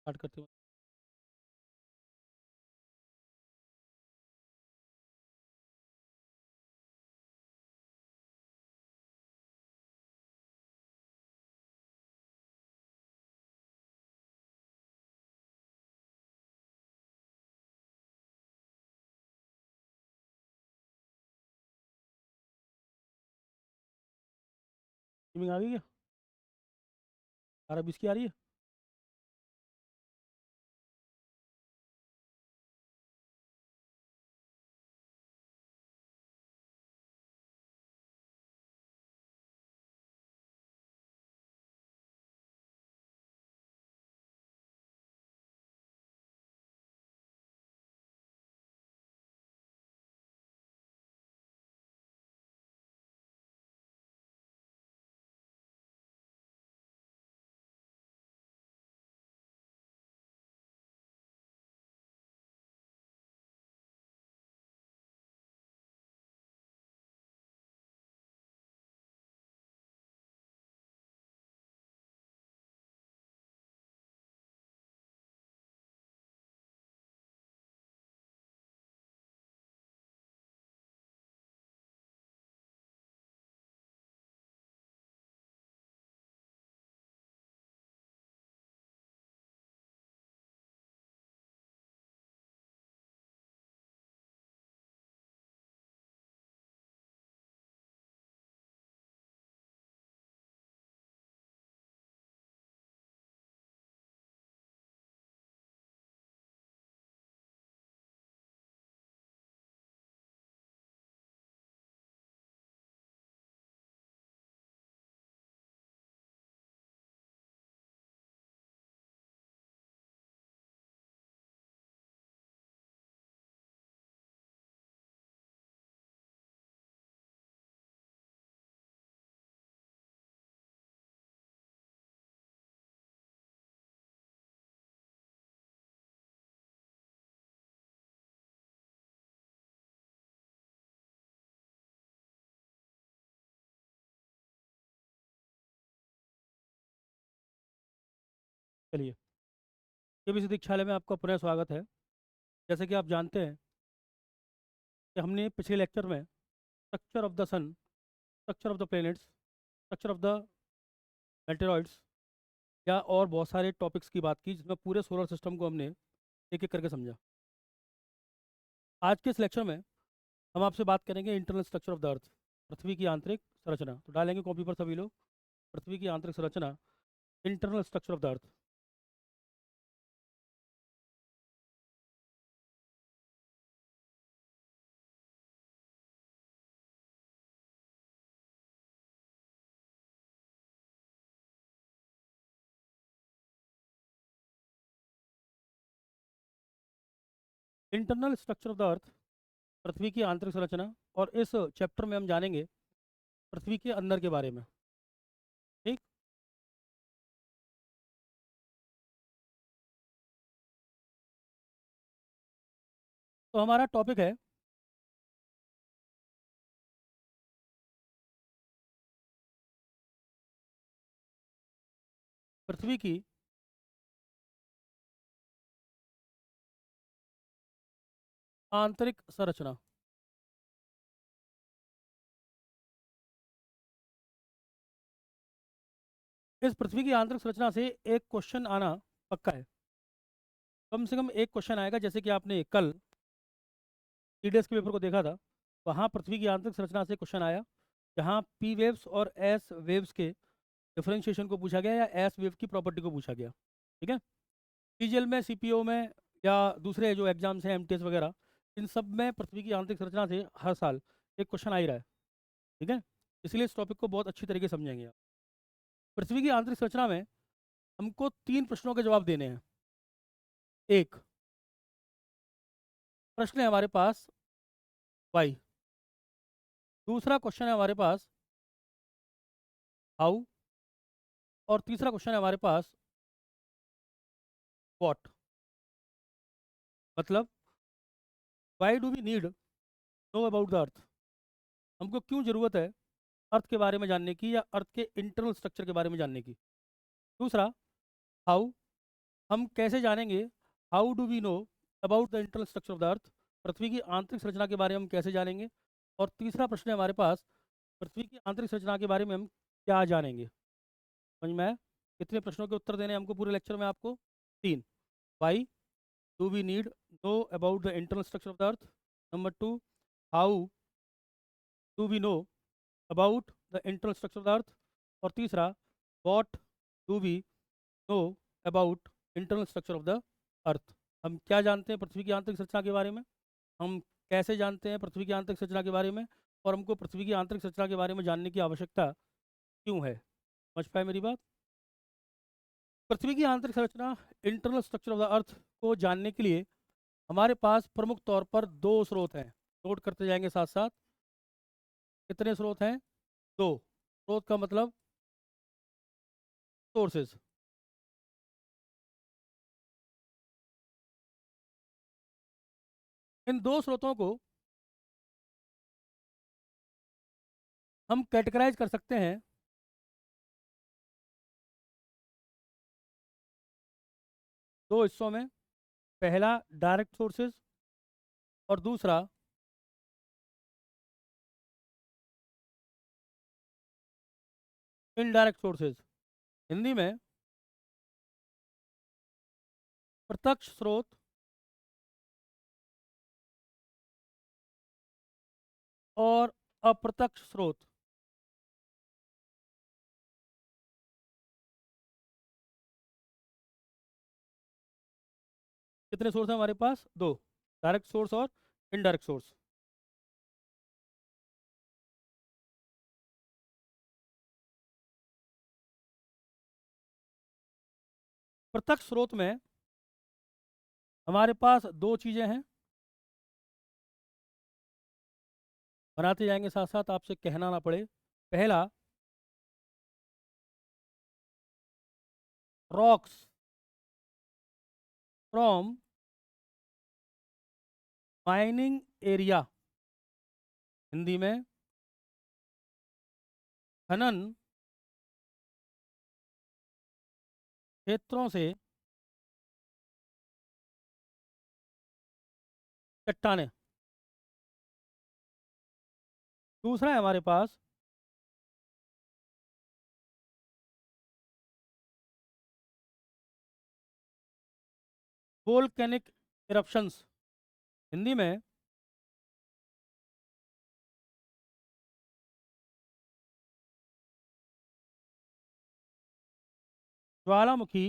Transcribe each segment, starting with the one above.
Start करते हुए। Streaming आ गई है? 12:20 की आ रही है। चलिए, केबीसी दीक्षालय में आपका पुनः स्वागत है। जैसे कि आप जानते हैं कि हमने पिछले लेक्चर में structure of the sun, structure of the planets, structure of the meteoroids या और बहुत सारे टॉपिक्स की बात की, जिसमें पूरे सोलर सिस्टम को हमने एक एक करके समझा। आज के इस लेक्चर में हम आपसे बात करेंगे internal structure of the Earth, पृथ्वी की आंतरिक संरचना। तो डालेंगे कॉपी पर सभी लोग, पृथ्वी की आंतरिक संरचना, internal structure of the Earth. Internal structure of the Earth, पृथ्वी की आंतरिक संरचना। और इस चैप्टर में हम जानेंगे पृथ्वी के अंदर के बारे में। ठीक। तो हमारा टॉपिक है पृथ्वी की आंतरिक संरचना। इस पृथ्वी की आंतरिक संरचना से एक क्वेश्चन आना पक्का है। कम से कम एक क्वेश्चन आएगा। जैसे कि आपने कल टीडीएस के पेपर को देखा था, वहाँ पृथ्वी की आंतरिक संरचना से क्वेश्चन आया, जहाँ पी वेव्स और एस वेव्स के डिफरेंशिएशन को पूछा गया या एस वेव की प्रॉपर्टी को पूछा गया। ठीक है। सीजीएल में, सीपीओ में या दूसरे जो एग्जाम्स हैं एमटीएस वगैरह, इन सब में पृथ्वी की आंतरिक संरचना से हर साल एक क्वेश्चन आ ही रहा है। ठीक है। इसलिए इस टॉपिक को बहुत अच्छी तरीके से समझेंगे आप। पृथ्वी की आंतरिक संरचना में हमको 3 प्रश्नों के जवाब देने हैं। एक प्रश्न है हमारे पास वाई, दूसरा क्वेश्चन है हमारे पास हाउ, और तीसरा क्वेश्चन है हमारे पास व्हाट। मतलब why do we need know about the earth, हमको क्यों जरूरत है अर्थ के बारे में जानने की या अर्थ के इंटरनल स्ट्रक्चर के बारे में जानने की। दूसरा हाउ, हम कैसे जानेंगे, how do we know about the internal structure of the Earth, पृथ्वी की आंतरिक संरचना के बारे में हम कैसे जानेंगे। और तीसरा प्रश्न है हमारे पास, पृथ्वी की आंतरिक संरचना के बारे में हम क्या जानेंगे। समझ में आया? कितने प्रश्नों के उत्तर देने हैं हमको पूरे लेक्चर में? आपको 3। Why do we need know about the internal structure of the earth. Number 2, how do we know about the internal structure of the earth. और तीसरा, what do we know about internal structure of the earth. हम क्या जानते हैं पृथ्वी की आंतरिक संरचना के बारे में, हम कैसे जानते हैं पृथ्वी की आंतरिक संरचना के बारे में, और हमको पृथ्वी की आंतरिक संरचना के बारे में जानने की आवश्यकता क्यों है। समझ पाए मेरी बात? पृथ्वी की आंतरिक संरचना, इंटरनल स्ट्रक्चर ऑफ द अर्थ को जानने के लिए हमारे पास प्रमुख तौर पर 2 स्रोत हैं। नोट करते जाएंगे साथ साथ। कितने स्रोत हैं? 2। स्रोत का मतलब सोर्सेज। इन 2 स्रोतों को हम कैटेगराइज कर सकते हैं 2 हिस्सों में। पहला डायरेक्ट सोर्सेज और दूसरा इनडायरेक्ट सोर्सेज। हिंदी में प्रत्यक्ष स्रोत और अप्रत्यक्ष स्रोत। कितने सोर्स हैं हमारे पास? 2, डायरेक्ट सोर्स और इनडायरेक्ट सोर्स। प्रत्यक्ष स्रोत में हमारे पास 2 चीजें हैं, बनाते जाएंगे साथ साथ, आपसे कहना ना पड़े। पहला, rocks from mining area. Hindi में खनन क्षेत्रों से चट्टानें। दूसरा है हमारे पास वोल्केनिक इरप्शंस। हिंदी में ज्वालामुखी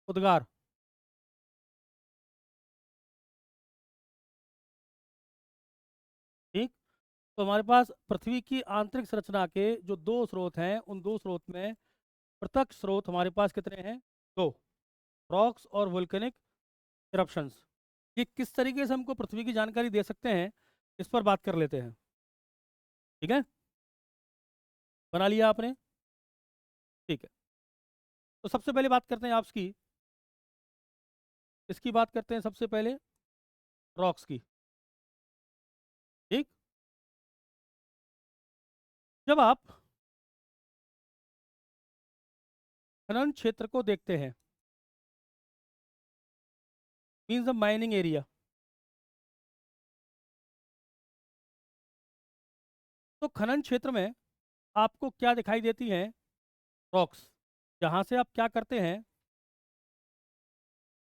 उद्गार। ठीक। तो हमारे पास पृथ्वी की आंतरिक संरचना के जो 2 स्रोत हैं, उन 2 स्रोत में प्रत्यक्ष स्रोत हमारे पास कितने हैं? 2, रॉक्स और वोल्केनिक इरप्शंस। ये किस तरीके से हमको पृथ्वी की जानकारी दे सकते हैं, इस पर बात कर लेते हैं। ठीक है, बना लिया आपने? ठीक है। तो सबसे पहले बात करते हैं आपकी, इसकी बात करते हैं सबसे पहले, रॉक्स की। ठीक। जब आप खनन क्षेत्र को देखते हैं, मीन्स द माइनिंग एरिया, तो खनन क्षेत्र में आपको क्या दिखाई देती हैं? रॉक्स, जहां से आप क्या करते हैं?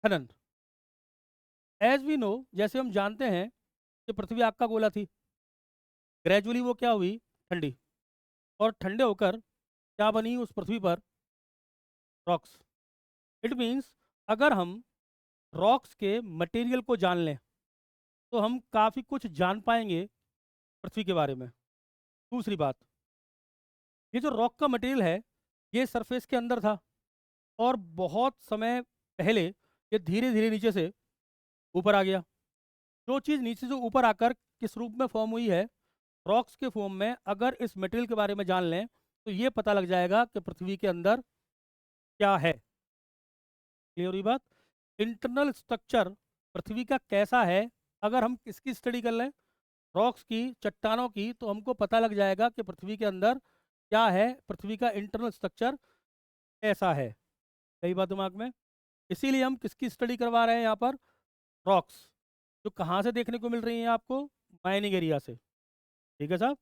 खनन। एज वी नो, जैसे हम जानते हैं कि पृथ्वी आग का गोला थी, ग्रेजुअली वो क्या हुई? ठंडी। और ठंडे होकर क्या बनी उस पृथ्वी पर? रॉक्स। इट मीन्स, अगर हम रॉक्स के मटेरियल को जान लें तो हम काफ़ी कुछ जान पाएंगे पृथ्वी के बारे में। दूसरी बात, ये जो रॉक का मटेरियल है, ये सरफेस के अंदर था, और बहुत समय पहले ये धीरे धीरे नीचे से ऊपर आ गया। जो चीज़ नीचे से ऊपर आकर किस रूप में फॉर्म हुई है? रॉक्स के फॉर्म में। अगर इस मटेरियल के बारे में जान लें तो ये पता लग जाएगा कि पृथ्वी के अंदर क्या है। क्लियर हुई बात? इंटरनल स्ट्रक्चर पृथ्वी का कैसा है, अगर हम किसकी स्टडी कर लें? रॉक्स की, चट्टानों की, तो हमको पता लग जाएगा कि पृथ्वी के अंदर क्या है, पृथ्वी का इंटरनल स्ट्रक्चर कैसा है। सही बात दिमाग में? इसीलिए हम किसकी स्टडी करवा रहे हैं यहाँ पर? रॉक्स, जो कहाँ से देखने को मिल रही हैं आपको? माइनिंग एरिया से। ठीक है साहब।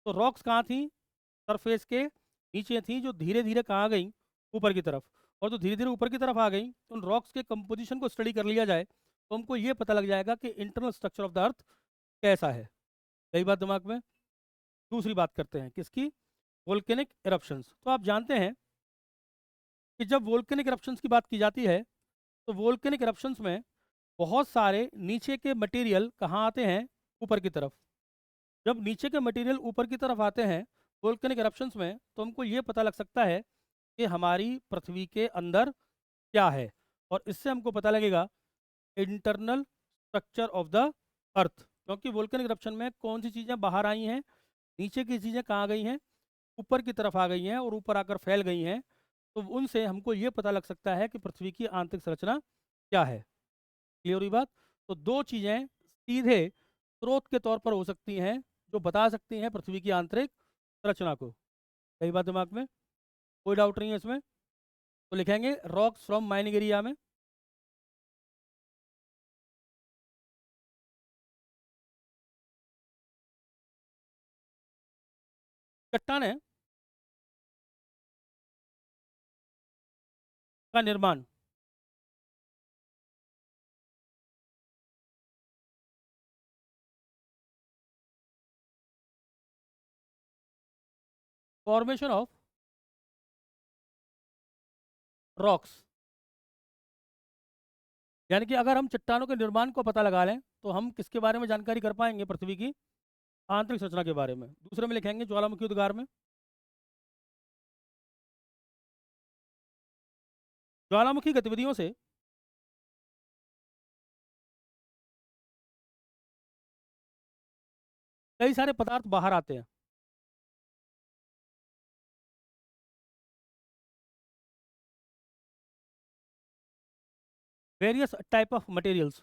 तो रॉक्स कहाँ थी? सरफेस के नीचे थी, जो धीरे धीरे कहाँ गई? ऊपर की तरफ। और जो धीरे धीरे ऊपर की तरफ आ गई, तो उन रॉक्स के कंपोजिशन को स्टडी कर लिया जाए तो हमको ये पता लग जाएगा कि इंटरनल स्ट्रक्चर ऑफ द अर्थ कैसा है। यही बात दिमाग में। दूसरी बात करते हैं किसकी? Volcanic eruptions. तो आप जानते हैं कि जब वोल्केनिक इरप्शंस की बात की जाती है, तो वोल्केनिक इरप्शंस में बहुत सारे नीचे के मटेरियल कहाँ आते हैं? ऊपर की तरफ। जब नीचे के मटेरियल ऊपर की तरफ आते हैं वोल्केनिक इरप्शंस में, तो हमको ये पता लग सकता है कि हमारी पृथ्वी के अंदर क्या है। और इससे हमको पता लगेगा इंटरनल स्ट्रक्चर ऑफ द अर्थ, क्योंकि वोल्केनिक इरप्शन में कौन सी चीज़ें बाहर आई हैं, नीचे की चीज़ें कहाँ गई हैं? ऊपर की तरफ आ गई हैं और ऊपर आकर फैल गई हैं। तो उनसे हमको ये पता लग सकता है कि पृथ्वी की आंतरिक संरचना क्या है। क्लियर हुई बात? तो दो चीज़ें सीधे स्रोत के तौर पर हो सकती हैं जो बता सकती हैं पृथ्वी की आंतरिक संरचना को। सही बात दिमाग में? कोई डाउट नहीं है इसमें? तो लिखेंगे रॉक्स फ्रॉम माइनिंग एरिया में। चट्टाने का निर्माण फॉर्मेशन ऑफ रॉक्स, यानी कि अगर हम चट्टानों के निर्माण को पता लगा लें तो हम किसके बारे में जानकारी कर पाएंगे? पृथ्वी की आंतरिक संरचना के बारे में। दूसरे में लिखेंगे ज्वालामुखी उद्गार में। ज्वालामुखी गतिविधियों से कई सारे पदार्थ बाहर आते हैं। Various type of materials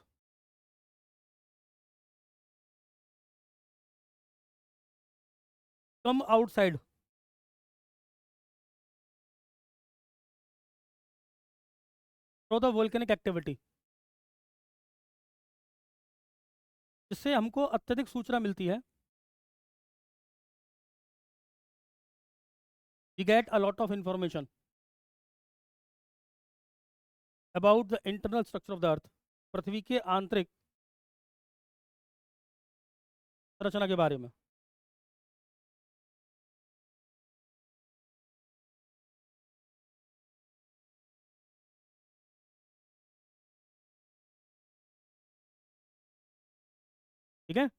come outside through the volcanic activity, जिससे हमको अत्यधिक सूचना मिलती है। We get a lot of information about the internal structure of the Earth, पृथ्वी के आंतरिक संरचना के बारे में। ठीक है।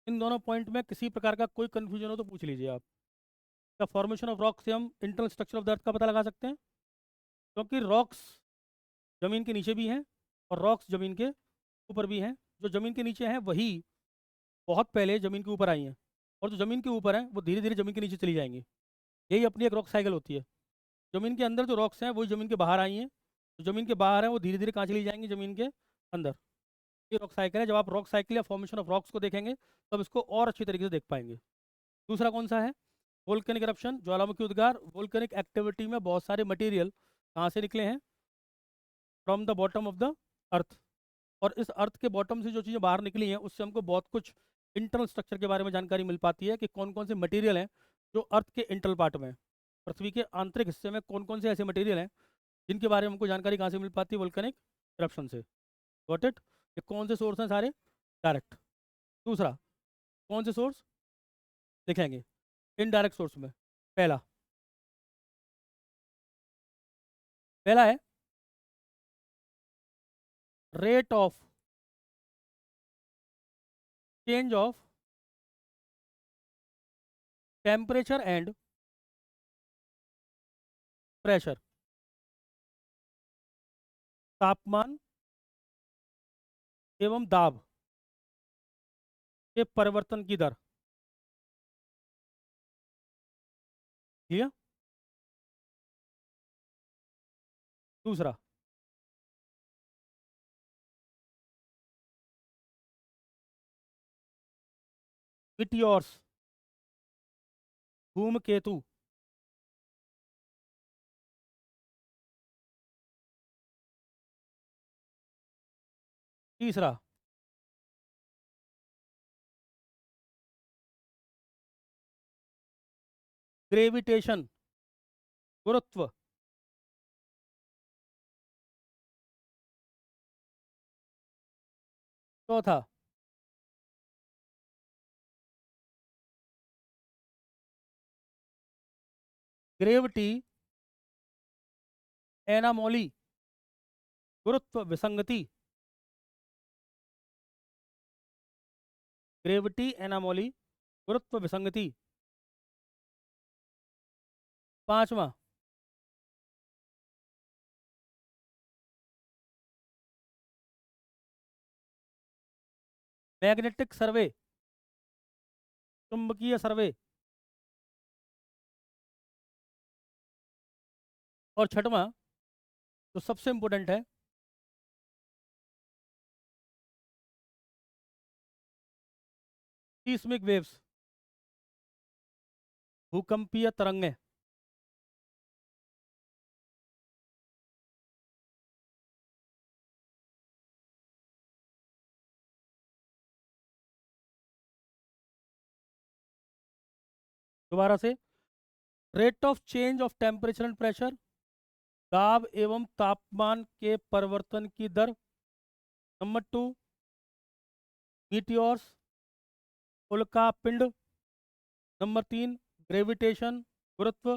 इन दोनों पॉइंट में किसी प्रकार का कोई कंफ्यूजन हो तो पूछ लीजिए आप। क्या फॉर्मेशन ऑफ रॉक से हम इंटरनल स्ट्रक्चर ऑफ द अर्थ का पता लगा सकते हैं? क्योंकि रॉक्स जमीन के नीचे भी हैं और रॉक्स जमीन के ऊपर भी हैं। जो जमीन के नीचे हैं वही बहुत पहले जमीन के ऊपर आई हैं, और जो जमीन के ऊपर हैं वो धीरे धीरे जमीन के नीचे चली जाएंगी। यही अपनी एक रॉक साइकिल होती है। जमीन के अंदर जो रॉक्स हैं वही जमीन के बाहर आई हैं, जो जमीन के बाहर हैं वो धीरे धीरे कहाँ चली जाएंगी? जमीन के अंदर। ये रॉक साइकिल है। जब आप रॉक साइकिल या फॉर्मेशन ऑफ रॉक्स को देखेंगे तब इसको और अच्छी तरीके से देख पाएंगे। दूसरा कौन सा है? वोल्केनिक eruption, ज्वालामुखी उद्गार। वोल्केनिक एक्टिविटी में बहुत सारे मटेरियल कहाँ से निकले हैं? From the bottom of the earth. और इस अर्थ के बॉटम से जो चीज़ें बाहर निकली हैं उससे हमको बहुत कुछ इंटरनल स्ट्रक्चर के बारे में जानकारी मिल पाती है कि कौन कौन से मटेरियल हैं जो अर्थ के इंटरनल पार्ट में हैं। पृथ्वी के आंतरिक हिस्से में कौन कौन से ऐसे मटेरियल हैं जिनके बारे में हमको जानकारी कहाँ से मिल पाती है? वोल्केनिक eruption से। Got it? ये कौन से सोर्स हैं सारे? डायरेक्ट। दूसरा कौन से सोर्स लिखेंगे? इनडायरेक्ट सोर्स में। पहला पहला है rate of change of temperature and pressure. तापमान एवं दाब के परिवर्तन की दर। ठीक है। दूसरा मिटियोर्स, धूमकेतु। तीसरा ग्रेविटेशन, गुरुत्व। चौथा ग्रेविटी एनामोली, गुरुत्व विसंगति। ग्रेविटी एनामोली, गुरुत्व विसंगति। पांचवा मैग्नेटिक सर्वे, चुंबकीय सर्वे। और छठवां जो सबसे इंपॉर्टेंट है, सीस्मिक वेव्स, भूकंपीय तरंगें। दोबारा से, rate of change of temperature and pressure, दाब एवं तापमान के परिवर्तन की दर। नंबर 2 मीटियोर्स, उल्का पिंड। नंबर 3 ग्रेविटेशन, गुरुत्व।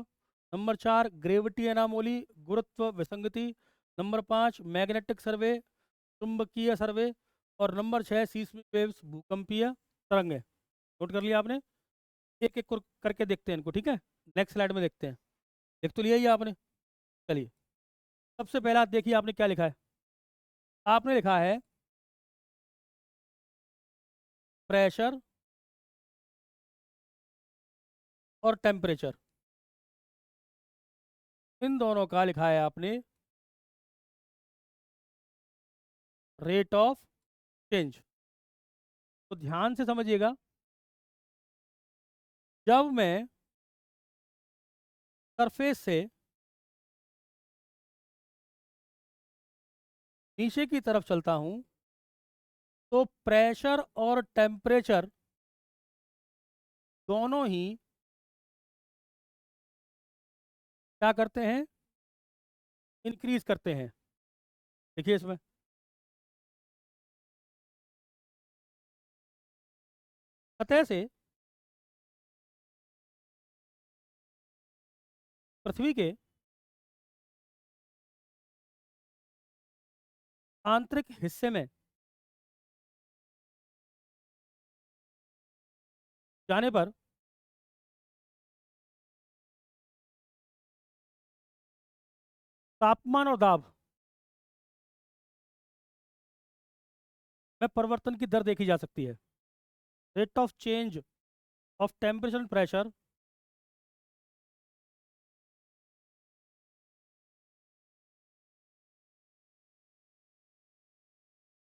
नंबर 4 ग्रेविटी एनामोली, गुरुत्व विसंगति। नंबर 5 मैग्नेटिक सर्वे, चुंबकीय सर्वे। और नंबर 6 सीस्मिक वेव्स, भूकंपीय तरंगें। नोट कर लिया आपने? एक एक करके देखते हैं इनको, ठीक है? नेक्स्ट स्लाइड में देखते हैं। देख तो लिया ही आपने। चलिए, सबसे पहला देखिए आपने क्या लिखा है। आपने लिखा है प्रेशर और टेम्परेचर, इन दोनों का लिखा है आपने रेट ऑफ चेंज। तो ध्यान से समझिएगा, जब मैं सरफेस से नीचे की तरफ चलता हूं तो प्रेशर और टेम्परेचर दोनों ही क्या करते हैं? इंक्रीज करते हैं। देखिए इसमें सतह से पृथ्वी के आंतरिक हिस्से में जाने पर तापमान और दाब में परिवर्तन की दर देखी जा सकती है। Rate of change of temperature and pressure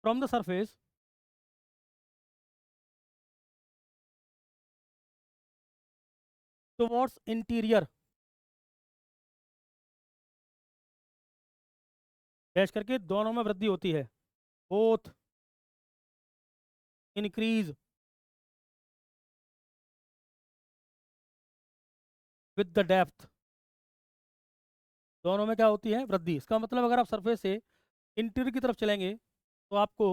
from the surface towards interior dash करके दोनों में वृद्धि होती है। Both increase with the depth, दोनों में क्या होती है? वृद्धि। इसका मतलब अगर आप सरफेस से इंटीरियर की तरफ चलेंगे तो आपको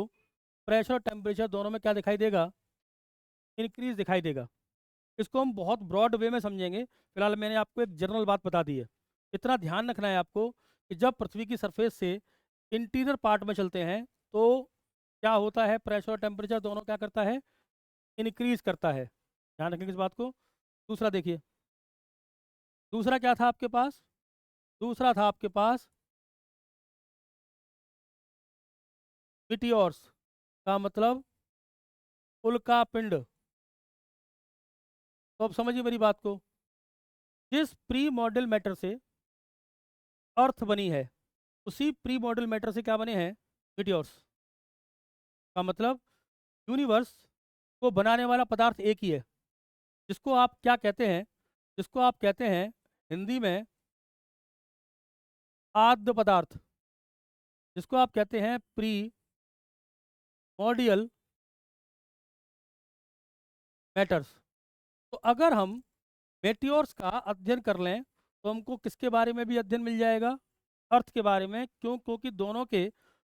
प्रेशर और टेम्परेचर दोनों में क्या दिखाई देगा? इंक्रीज दिखाई देगा। इसको हम बहुत ब्रॉड वे में समझेंगे, फिलहाल मैंने आपको एक जनरल बात बता दी है। इतना ध्यान रखना है आपको कि जब पृथ्वी की सरफेस से इंटीरियर पार्ट में चलते हैं तो क्या होता है? प्रेशर और टेम्परेचर दोनों क्या करता है? इंक्रीज करता है। ध्यान रखेंगे इस बात को। दूसरा देखिए, दूसरा क्या था आपके पास? दूसरा था आपके पास मिटियोर्स, का मतलब उल्का पिंड। तो अब समझिए मेरी बात को, जिस प्री मॉडल मैटर से अर्थ बनी है उसी प्री मॉडल मैटर से क्या बने हैं? मिटियोर्स। का मतलब यूनिवर्स को बनाने वाला पदार्थ एक ही है, जिसको आप क्या कहते हैं? जिसको आप कहते हैं हिंदी में आद्य पदार्थ, जिसको आप कहते हैं प्री primordial matters। तो अगर हम मेटियोर्स का अध्ययन कर लें तो हमको किसके बारे में भी अध्ययन मिल जाएगा? अर्थ के बारे में। क्यों? क्योंकि दोनों के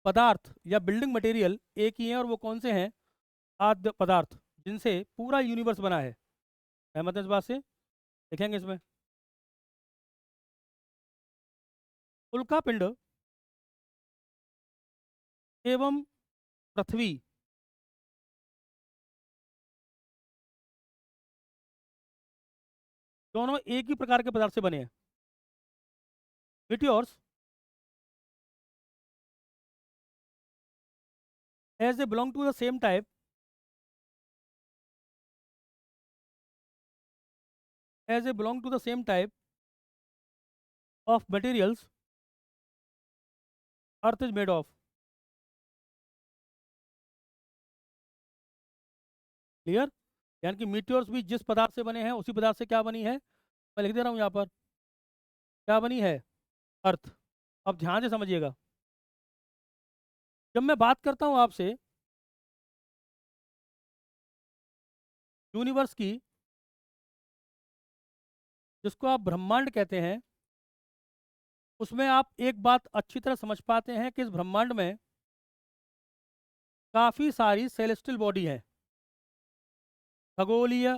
पदार्थ या बिल्डिंग मटेरियल एक ही हैं, और वो कौन से हैं? आद्य पदार्थ, जिनसे पूरा यूनिवर्स बना है। सहमत है इस बात से? देखेंगे इसमें। उल्का पिंड एवं पृथ्वी दोनों एक ही प्रकार के पदार्थ से बने हैं। Meteors as they belong to the same type as they belong to the same type of materials earth is made of। Clear? यानी कि मीटियोर्स भी जिस पदार्थ से बने हैं उसी पदार्थ से क्या बनी है? मैं लिख दे रहा हूं यहाँ पर, क्या बनी है? अर्थ। अब ध्यान से समझिएगा, जब मैं बात करता हूं आपसे यूनिवर्स की, जिसको आप ब्रह्मांड कहते हैं, उसमें आप एक बात अच्छी तरह समझ पाते हैं कि इस ब्रह्मांड में काफ़ी सारी सेलेस्टियल बॉडी हैं, खगोलीय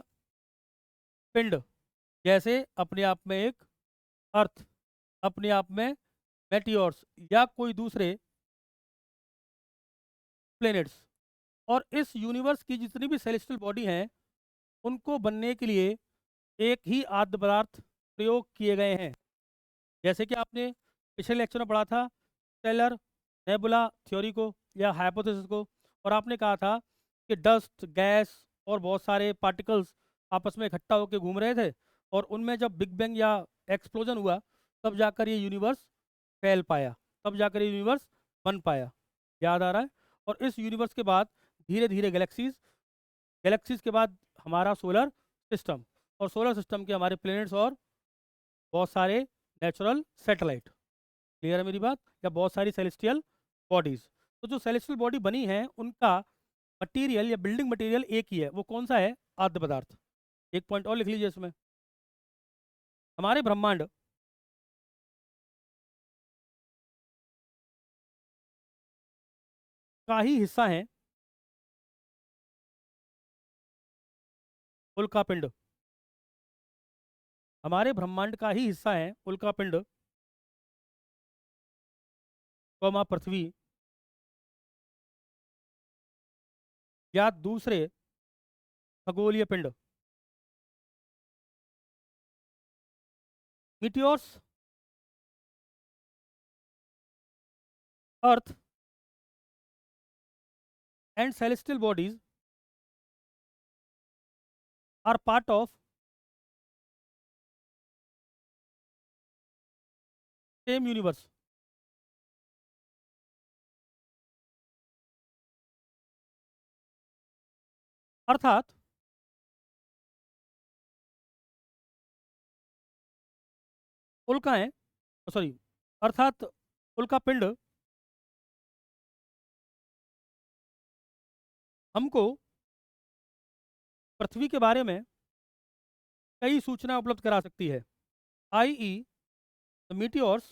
पिंड, जैसे अपने आप में एक अर्थ, अपने आप में मेटियोर्स या कोई दूसरे प्लेनेट्स। और इस यूनिवर्स की जितनी भी सेलेस्टियल बॉडी हैं, उनको बनने के लिए एक ही आद्य पदार्थ प्रयोग किए गए हैं। जैसे कि आपने पिछले लेक्चर में पढ़ा था स्टेलर नेबुला थ्योरी को या हाइपोथेसिस को, और आपने कहा था कि डस्ट, गैस और बहुत सारे पार्टिकल्स आपस में इकट्ठा होकर घूम रहे थे, और उनमें जब बिग बैंग या एक्सप्लोजन हुआ तब जाकर ये यूनिवर्स फैल पाया, तब जाकर ये यूनिवर्स बन पाया। याद आ रहा है? और इस यूनिवर्स के बाद धीरे धीरे गैलेक्सीज, गैलेक्सीज के बाद हमारा सोलर सिस्टम, और सोलर सिस्टम के हमारे प्लैनेट्स और बहुत सारे नेचुरल सैटेलाइट। क्लियर है मेरी बात? या बहुत सारी सेलेस्टियल बॉडीज। तो जो सेलेस्टियल बॉडी बनी है उनका मटेरियल या बिल्डिंग मटेरियल एक ही है। वो कौन सा है? आद्य पदार्थ। एक पॉइंट और लिख लीजिए इसमें, हमारे ब्रह्मांड का ही हिस्सा है उल्का पिंड। हमारे ब्रह्मांड का ही हिस्सा है उल्का पिंड, पृथ्वी या दूसरे खगोलीय पिंड। Meteors, earth and celestial bodies are part of same universe. अर्थात उल्काएं, सॉरी, अर्थात उल्का पिंड हमको पृथ्वी के बारे में कई सूचना उपलब्ध करा सकती है। i.e. the meteors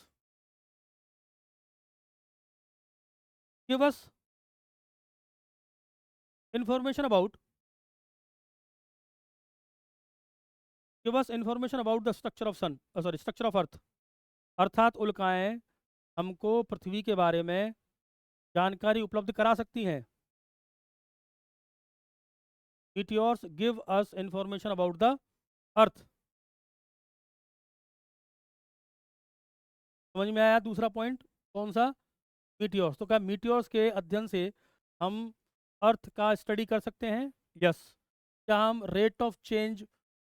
give us information about the structure of sun, structure of earth। अर्थात उल्काएं हमको पृथ्वी के बारे में जानकारी उपलब्ध करा सकती हैं। meteors give us information about the earth। समझ में आया दूसरा पॉइंट? कौन सा? मीटियोर्स। तो क्या मीटियोर्स के अध्ययन से हम अर्थ का स्टडी कर सकते हैं? यस। क्या हम rate of change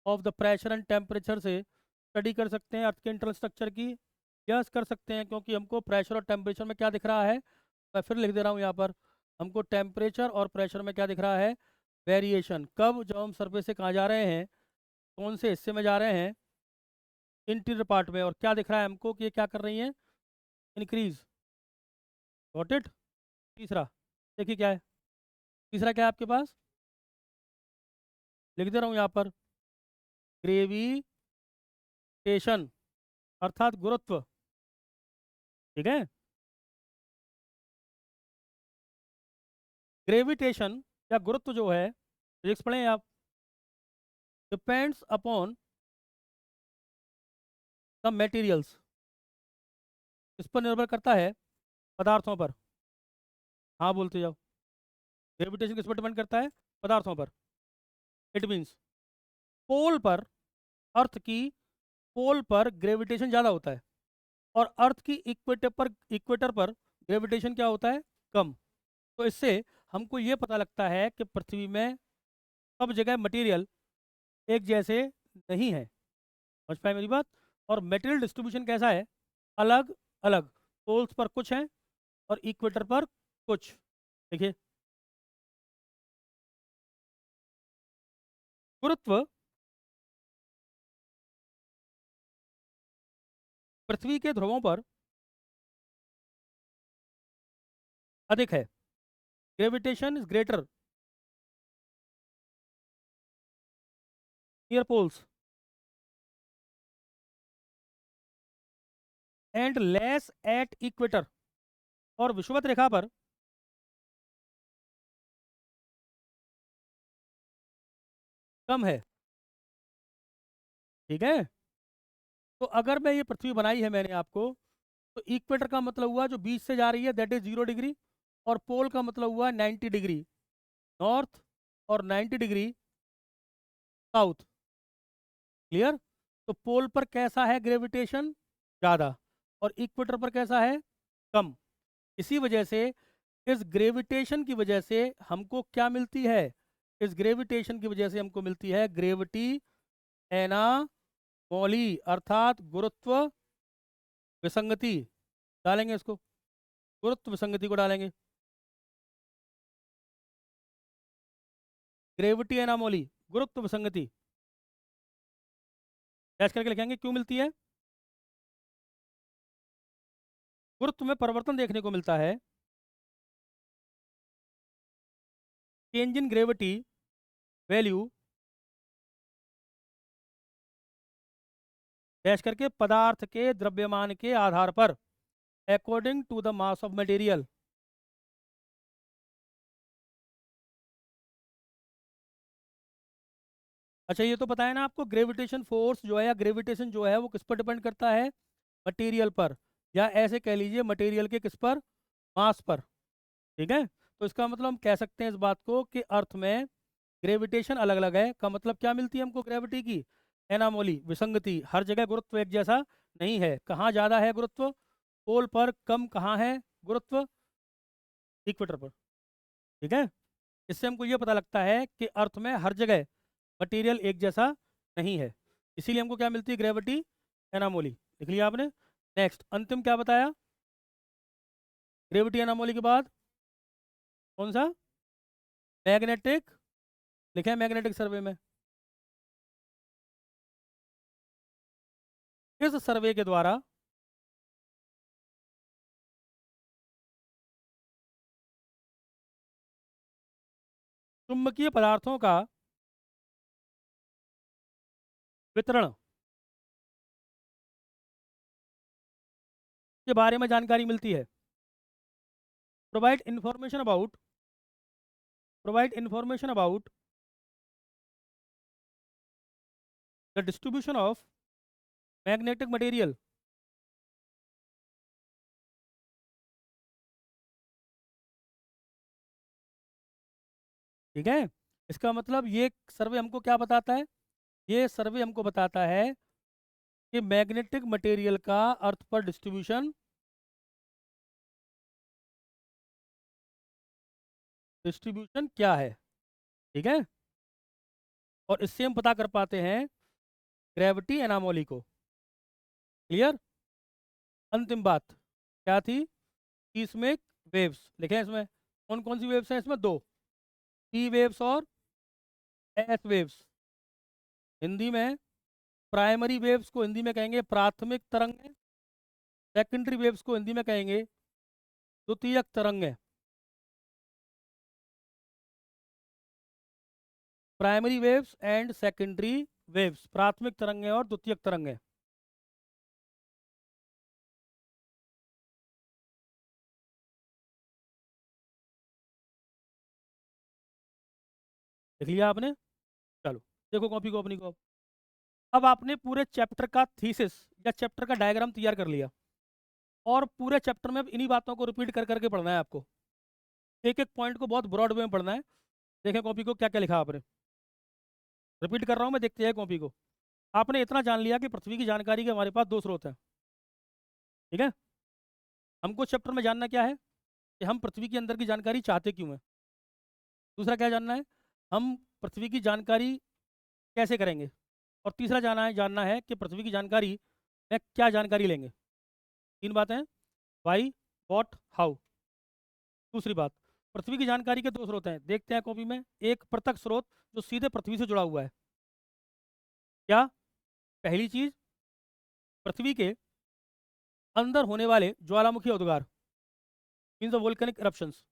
of the pressure and temperature से स्टडी कर सकते हैं अर्थ के इंटरनल स्ट्रक्चर की? यस, कर सकते हैं, क्योंकि हमको प्रेशर और टेम्परेचर में क्या दिख रहा है? मैं फिर लिख दे रहा हूँ यहाँ पर, हमको टेम्परेचर और प्रेशर में क्या दिख रहा है? वेरिएशन। कब? जब हम सरफेस से कहाँ जा रहे हैं, कौन से हिस्से में जा रहे हैं? इंटीरियर पार्ट में। और क्या दिख रहा है हमको कि ये क्या कर रही है? इंक्रीज। Got it? तीसरा देखिए क्या है, तीसरा क्या है आपके पास, लिख दे रहा हूँ यहाँ पर, ग्रेविटेशन अर्थात गुरुत्व। ठीक है, ग्रेविटेशन या गुरुत्व जो है, फिजिक्स पढ़ें आप, डिपेंड्स अपॉन द मटेरियल्स, इस पर निर्भर करता है, पदार्थों पर। हाँ बोलते जाओ। ग्रेविटेशन किस पर डिपेंड करता है, पदार्थों पर। इट मीन्स पोल पर, अर्थ की पोल पर ग्रेविटेशन ज़्यादा होता है, और अर्थ की इक्वेटर पर ग्रेविटेशन क्या होता है, कम। तो इससे हमको ये पता लगता है कि पृथ्वी में सब जगह मटेरियल एक जैसे नहीं है। समझ पाए मेरी बात। और मटेरियल डिस्ट्रीब्यूशन कैसा है, अलग अलग, पोल्स पर कुछ हैं और इक्वेटर पर कुछ। देखिए, गुरुत्व पृथ्वी के ध्रुवों पर अधिक है, gravitation is greater near poles and less at equator, और विषुवत रेखा पर कम है। ठीक है, तो अगर मैं ये पृथ्वी बनाई है मैंने आपको, तो इक्वेटर का मतलब हुआ जो बीच से जा रही है, दैट इज 0 डिग्री, और पोल का मतलब हुआ 90 डिग्री नॉर्थ और 90 डिग्री साउथ। क्लियर। तो पोल पर कैसा है ग्रेविटेशन, ज़्यादा, और इक्वेटर पर कैसा है, कम। इसी वजह से इस ग्रेविटेशन की वजह से हमको क्या मिलती है, इस ग्रेविटेशन की वजह से हमको मिलती है ग्रेविटी एनामोली, अर्थात गुरुत्व विसंगति। डालेंगे इसको, गुरुत्व विसंगति को डालेंगे, ग्रेविटी एनामोली, गुरुत्व विसंगति, डैश करके लिखेंगे क्यों मिलती है। गुरुत्व में परिवर्तन देखने को मिलता है, change in gravity value, dash करके पदार्थ के द्रव्यमान के आधार पर, according to the mass of material. अच्छा, ये तो पता है ना आपको, ग्रेविटेशन फोर्स जो है या ग्रेविटेशन जो है वो किस पर डिपेंड करता है, मटेरियल पर, या ऐसे कह लीजिए मटेरियल के किस पर, मास पर। ठीक है, तो इसका मतलब हम कह सकते हैं इस बात को कि अर्थ में ग्रेविटेशन अलग अलग है, का मतलब क्या मिलती है हमको ग्रेविटी की, एनामोली, विसंगति। हर जगह गुरुत्व एक जैसा नहीं है, कहाँ ज़्यादा है गुरुत्व, पोल पर, कम कहाँ है गुरुत्व, इक्वेटर पर। ठीक है, इससे हमको ये पता लगता है कि अर्थ में हर जगह मटेरियल एक जैसा नहीं है, इसीलिए हमको क्या मिलती है, ग्रेविटी एनामोली। लिख लिया आपने। नेक्स्ट, अंतिम क्या बताया, ग्रेविटी एनामोली के बाद कौन सा, मैग्नेटिक, लिखे हैं मैग्नेटिक सर्वे में। इस सर्वे के द्वारा चुंबकीय पदार्थों का वितरण के बारे में जानकारी मिलती है। Provide information about, provide information about the distribution of magnetic material. ठीक है, इसका मतलब ये सर्वे हमको क्या बताता है, ये सर्वे हमको बताता है कि मैग्नेटिक मटेरियल का अर्थ पर डिस्ट्रीब्यूशन, डिस्ट्रीब्यूशन क्या है। ठीक है, और इससे हम पता कर पाते हैं ग्रेविटी एनामोली को। क्लियर। अंतिम बात क्या थी, कि इसमें वेव्स लिखे हैं, इसमें कौन कौन सी वेव्स हैं, इसमें दो, पी वेव्स और एस वेव्स। हिंदी में प्राइमरी वेव्स को हिंदी में कहेंगे प्राथमिक तरंगें, सेकेंडरी वेव्स को हिंदी में कहेंगे द्वितीयक तरंगें। Primary waves and secondary waves, प्राथमिक तरंगें और द्वितीयक तरंगें। देख लिया आपने? चलो देखो कॉपी को अपनी को। अब आपने पूरे चैप्टर का थीसिस या चैप्टर का डायग्राम तैयार कर लिया, और पूरे चैप्टर में अब इन्हीं बातों को रिपीट कर करके पढ़ना है आपको। एक एक पॉइंट को बहुत ब्रॉड वे में पढ़ना है। देखें कॉपी को क्या क्या लिखा आपने। रिपीट कर रहा हूँ मैं, देखते हैं कॉपी को। आपने इतना जान लिया कि पृथ्वी की जानकारी के हमारे पास दो स्रोत हैं, ठीक है। हमको चैप्टर में जानना क्या है कि हम पृथ्वी के अंदर की जानकारी चाहते क्यों हैं। दूसरा क्या जानना है, हम पृथ्वी की जानकारी कैसे करेंगे। और तीसरा जानना है कि पृथ्वी की जानकारी में क्या जानकारी लेंगे। तीन बातें हैं, वाई, वॉट, हाउ। दूसरी बात, पृथ्वी की जानकारी के दो स्रोत हैं, देखते हैं कॉपी में। एक प्रत्यक्ष स्रोत जो सीधे पृथ्वी से जुड़ा हुआ है। क्या? पहली चीज, पृथ्वी के अंदर होने वाले ज्वालामुखी उद्गार, मीन्स द वोल्केनिक इरप्शंस।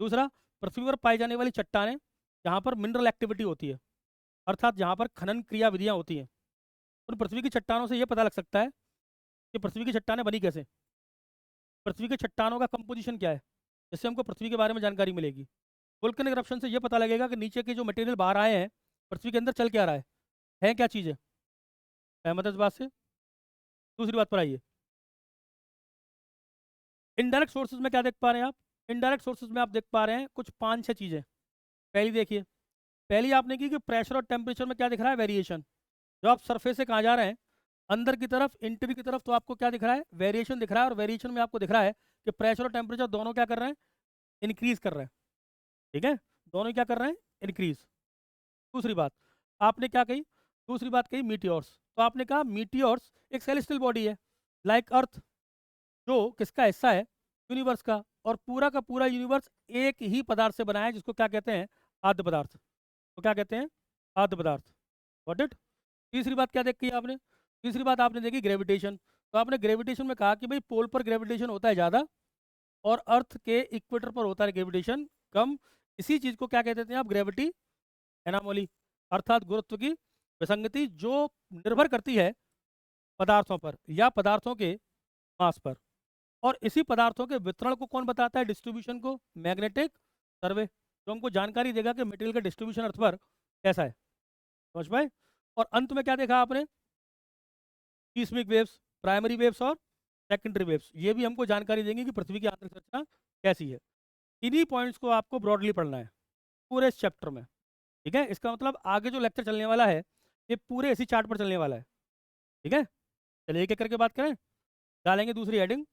दूसरा, पृथ्वी पर पाई जाने वाली चट्टानें जहाँ पर मिनरल एक्टिविटी होती है, अर्थात जहाँ पर खनन क्रिया विधियाँ होती हैं। उन पृथ्वी की चट्टानों से यह पता लग सकता है कि पृथ्वी की चट्टानें बनी कैसे, पृथ्वी की चट्टानों का कंपोजिशन क्या है, जिससे हमको पृथ्वी के बारे में जानकारी मिलेगी। वोल्केनिक इरप्शन से यह पता लगेगा कि नीचे के जो मटेरियल बाहर आए हैं पृथ्वी के अंदर चल क्या रहा है क्या चीज़ है। सहमत है इस बात से? दूसरी बात पर आइए, इनडायरेक्ट सोर्सेज में क्या देख पा रहे हैं आप। इनडायरेक्ट सोर्सेज में आप देख पा रहे हैं कुछ 5-6 चीज़ें। पहली देखिए, पहली आपने की कि प्रेशर और टेम्परेचर में क्या दिख रहा है, वेरिएशन। जब आप सरफेस से कहाँ जा रहे हैं, अंदर की तरफ, इंटीरियर की तरफ, तो आपको क्या दिख रहा है, वेरिएशन दिख रहा है। और वेरिएशन में आपको दिख रहा है कि प्रेशर और टेम्परेचर दोनों क्या कर रहे हैं, इंक्रीज कर रहे हैं, ठीक है। दोनों क्या कर रहे हैं, इंक्रीज। दूसरी बात आपने क्या कही, दूसरी बात कही मीटियोर्स। तो आपने कहा मीटियोर्स एक सेलेस्टियल बॉडी है, लाइक अर्थ, जो किसका हिस्सा है, यूनिवर्स का। और पूरा का पूरा यूनिवर्स एक ही पदार्थ से बना है, जिसको क्या कहते हैं, आद्य पदार्थ। तो क्या कहते हैं, आद्य पदार्थ। Got it? तीसरी बात क्या देखी आपने, तीसरी बात आपने देखी ग्रेविटेशन। तो आपने ग्रेविटेशन में कहा कि भाई पोल पर ग्रेविटेशन होता है ज़्यादा, और अर्थ के इक्वेटर पर होता है ग्रेविटेशन कम। इसी चीज़ को क्या कहते हैं आप, ग्रेविटी एनामोली, अर्थात गुरुत्व की विसंगति, जो निर्भर करती है पदार्थों पर या पदार्थों के मास पर। और इसी पदार्थों के वितरण को कौन बताता है, डिस्ट्रीब्यूशन को, मैग्नेटिक सर्वे, जो हमको जानकारी देगा कि मटेरियल का डिस्ट्रीब्यूशन अर्थ पर कैसा है। समझ पाए? और अंत में क्या देखा आपने, सीस्मिक वेव्स, प्राइमरी वेव्स और सेकेंडरी वेव्स, ये भी हमको जानकारी देंगे कि पृथ्वी की आंतरिक संरचना कैसी है। इन्हीं पॉइंट्स को आपको ब्रॉडली पढ़ना है पूरे इस चैप्टर में, ठीक है। इसका मतलब आगे जो लेक्चर चलने वाला है ये पूरे इसी चार्ट पर चलने वाला है, ठीक है। चलिए एक एक करके बात करें। डालेंगे दूसरी heading,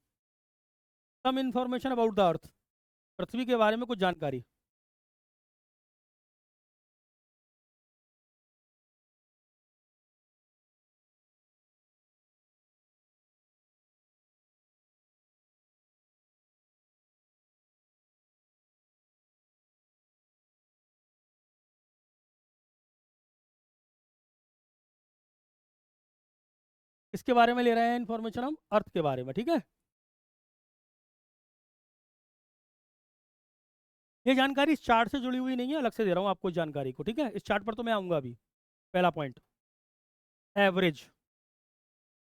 some information about the Earth, पृथ्वी के बारे में कुछ जानकारी। इसके बारे में ले रहे हैं इन्फॉर्मेशन हम, अर्थ के बारे में, ठीक है। ये जानकारी इस चार्ट से जुड़ी हुई नहीं है, अलग से दे रहा हूँ आपको जानकारी को, ठीक है। इस चार्ट पर तो मैं आऊंगा अभी। पहला point, average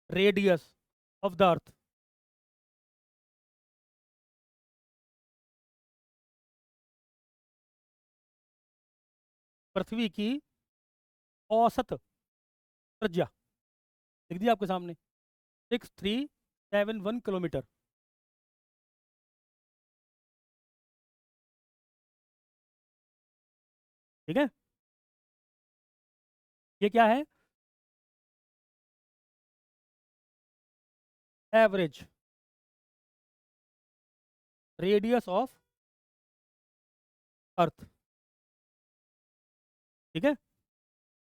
radius of the Earth. पृथ्वी की औसत त्रिज्या लिख दिया आपके सामने, 6371 किलोमीटर, ठीक है। ये क्या है, एवरेज रेडियस ऑफ अर्थ, ठीक है।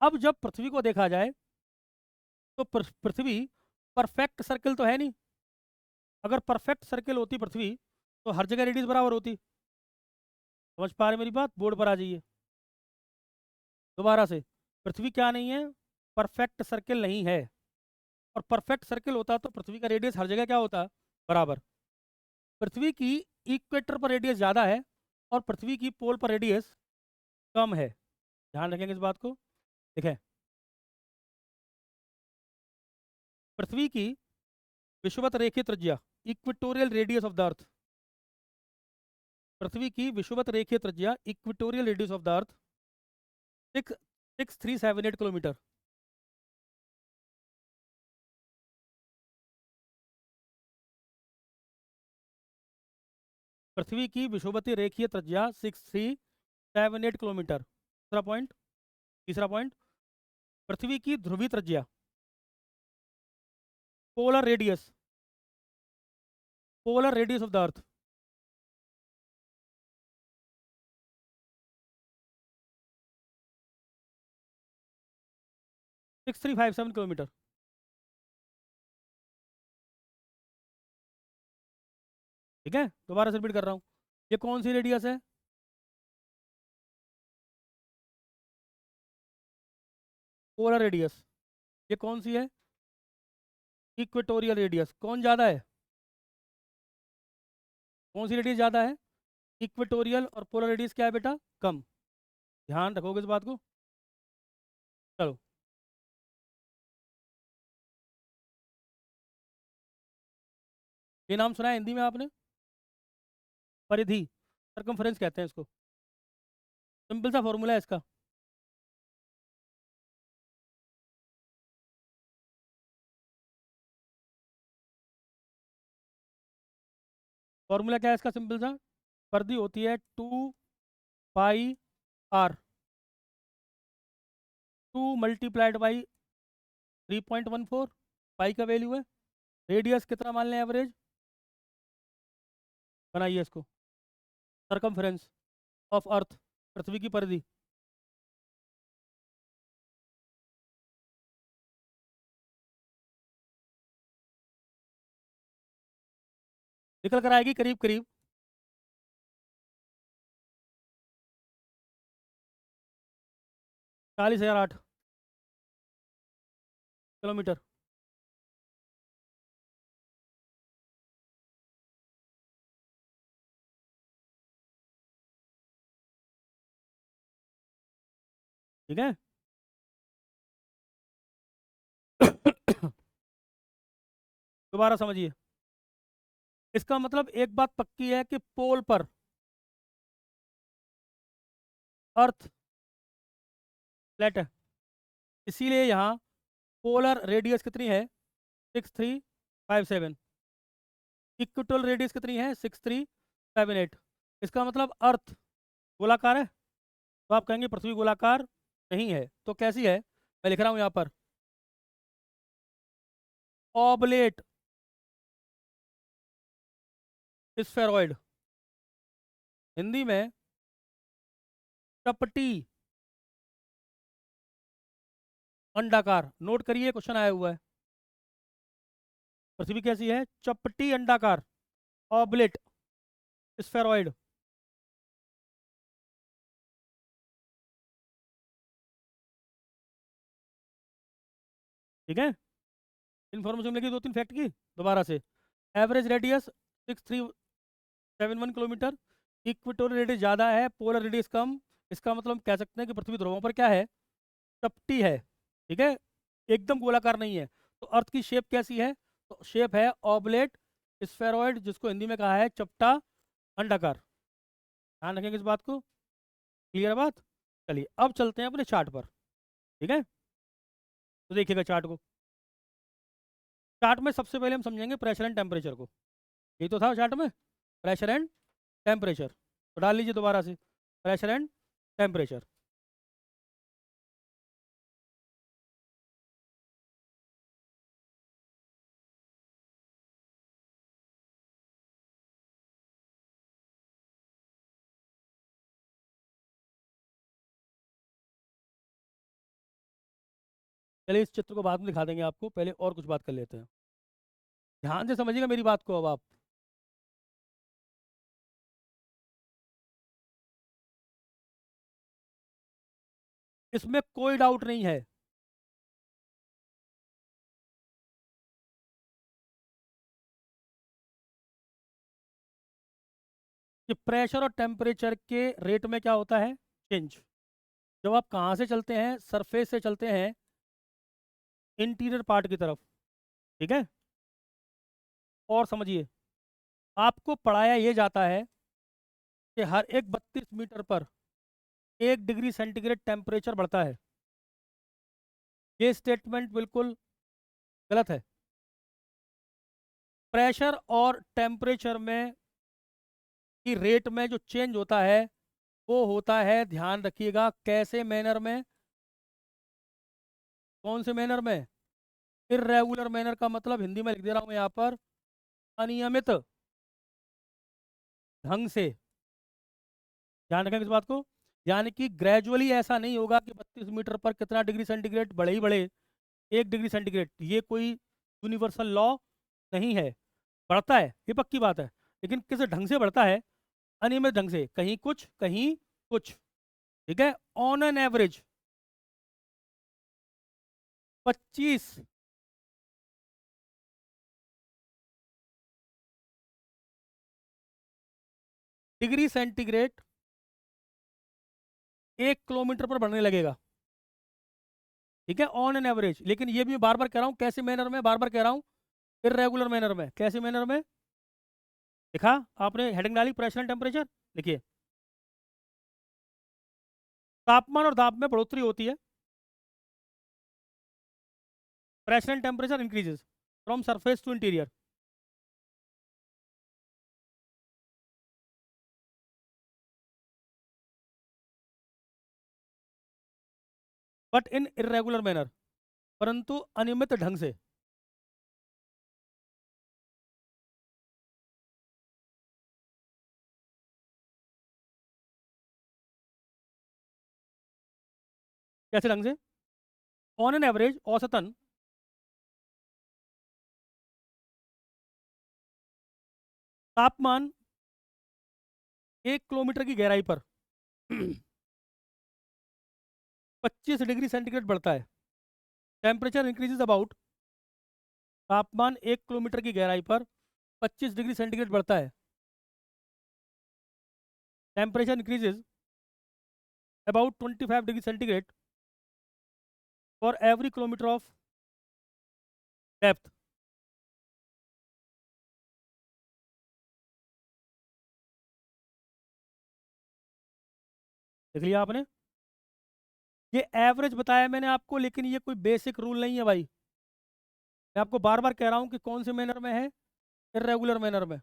अब जब पृथ्वी को देखा जाए तो पृथ्वी परफेक्ट सर्कल तो है नहीं। अगर परफेक्ट सर्कल होती पृथ्वी तो हर जगह रेडियस बराबर होती। समझ पा रहे मेरी बात? बोर्ड पर आ जाइए दोबारा से। पृथ्वी क्या नहीं है, परफेक्ट सर्कल नहीं है। और परफेक्ट सर्कल होता तो पृथ्वी का रेडियस हर जगह क्या होता, बराबर। पृथ्वी की इक्वेटर पर रेडियस ज़्यादा है और पृथ्वी की पोल पर रेडियस कम है। ध्यान रखेंगे इस बात को। देखें, पृथ्वी की विषुवत रेखीय त्रिज्या, equatorial radius of the Earth, पृथ्वी की विषुवत रेखीय त्रिज्या equatorial radius of the Earth 6378 kilometre. पृथ्वी की विषुवतीय रेखीय त्रिज्या 6378 किलोमीटर। दूसरा पॉइंट, तीसरा पॉइंट, पृथ्वी की ध्रुवीय त्रिज्या, polar radius, polar radius of the earth 6357 kilometre. ठीक है, दोबारा से रिपीट कर रहा हूँ, ये कौन सी रेडियस है? Polar radius. ये कौन सी है? Equatorial radius. कौन ज़्यादा है? कौन सी रेडियस ज़्यादा है? इक्वेटोरियल। और पोलर रेडियस क्या है बेटा? कम। ध्यान रखोगे इस बात को। चलो, ये नाम सुना है हिंदी में आपने? परिधि, सरकमफ्रेंस कहते हैं इसको। सिंपल सा फॉर्मूला है इसका। फॉर्मूला क्या है इसका? सिंपल सा, परिधि होती है 2 पाई आर, 2 × 3.14, पाई का वैल्यू है। रेडियस कितना मान लें एवरेज? बनाइए इसको, सरकमफ्रेंस ऑफ अर्थ, पृथ्वी की परिधि। निकल कर आएगी करीब करीब 40,008 किलोमीटर। ठीक है। दोबारा समझिए, इसका मतलब एक बात पक्की है कि पोल पर अर्थ फ्लैट है, इसीलिए यहाँ पोलर रेडियस कितनी है? 6357। इक्वेटोरियल रेडियस कितनी है? 6378। इसका मतलब अर्थ गोलाकार है। तो आप कहेंगे पृथ्वी गोलाकार नहीं है, तो कैसी है? मैं लिख रहा हूँ यहाँ पर, ऑबलेट स्फेरॉइड, हिंदी में चपटी अंडाकार। नोट करिए, क्वेश्चन आया हुआ है। पृथ्वी कैसी है? चपटी अंडाकार, ऑबलेट स्फेरॉइड। ठीक है, इन्फॉर्मेशन मिलेगी 2-3 फैक्ट की। दोबारा से, average radius 6371 kilometre, equatorial radius ज़्यादा है, पोलर रेडियस कम। इसका मतलब हम कह सकते हैं कि पृथ्वी ध्रुवों पर क्या है? चपटी है। ठीक है, एकदम गोलाकार नहीं है। तो अर्थ की शेप कैसी है? तो शेप है ऑबलेट स्फेरॉइड, जिसको हिंदी में कहा है चपटा अंडाकार। ध्यान रखेंगे इस बात को। क्लियर बात? चलिए अब चलते हैं अपने चार्ट पर। ठीक है, तो देखिएगा चार्ट को। चार्ट में सबसे पहले हम समझेंगे प्रेशर एंड टेम्परेचर को। यही तो था चार्ट में, प्रेशर एंड टेम्परेचर। तो डाल लीजिए दोबारा से, प्रेशर एंड टेम्परेचर। चलिए इस चित्र को बाद में दिखा देंगे आपको, पहले और कुछ बात कर लेते हैं। ध्यान से समझिएगा मेरी बात को अब आप। इसमें कोई डाउट नहीं है कि प्रेशर और टेम्परेचर के रेट में क्या होता है? चेंज। जब आप कहाँ से चलते हैं, सरफेस से चलते हैं इंटीरियर पार्ट की तरफ, ठीक है। और समझिए, आपको पढ़ाया ये जाता है कि हर एक 32 मीटर पर 1 डिग्री सेंटीग्रेड टेम्परेचर बढ़ता है। ये स्टेटमेंट बिल्कुल गलत है। प्रेशर और टेम्परेचर में की रेट में जो चेंज होता है वो होता है, ध्यान रखिएगा, कैसे मैनर में, कौन से मैनर में, इर्रेगुलर मैनर का मतलब हिंदी में लिख दे रहा हूं यहाँ पर, अनियमित ढंग से। ध्यान रखें इस बात को, यानी कि ग्रेजुअली ऐसा नहीं होगा कि 32 मीटर पर कितना डिग्री सेंटीग्रेड बढ़े ही बढ़े, 1 डिग्री सेंटीग्रेड, ये कोई यूनिवर्सल लॉ नहीं है। बढ़ता है ये पक्की बात है, लेकिन किस ढंग से बढ़ता है, अनियमित ढंग से, कहीं कुछ कहीं कुछ, ठीक है। On an average 25 degree centigrade 1 kilometre पर बढ़ने लगेगा, ठीक है, ऑन एन एवरेज। लेकिन ये भी मैं बार बार कह रहा हूँ, कैसे मैनर में, बार बार कह रहा हूँ, इरेगुलर मैनर में। कैसे मैनर में, लिखा आपने, हेडिंग डाली प्रेशर एंड टेम्परेचर, लिखिए। तापमान और दाब में बढ़ोतरी होती है, pressure and temperature increases from surface to interior. But in irregular manner, परंतु अनियमित ढंग से। कैसे ढंग से, ऑन एन एवरेज, औसतन, तापमान 1 किलोमीटर की गहराई पर 25 डिग्री सेंटीग्रेड बढ़ता है। टेम्परेचर इंक्रीजेज अबाउट, तापमान 1 किलोमीटर की गहराई पर 25 डिग्री सेंटीग्रेड बढ़ता है। Temperature increases about 25 degree centigrade for every kilometre of depth. देख लिया आपने, ये एवरेज बताया मैंने आपको, लेकिन ये कोई बेसिक रूल नहीं है भाई। मैं आपको बार बार कह रहा हूँ कि कौन से मैनर में है, इरेगुलर मैनर में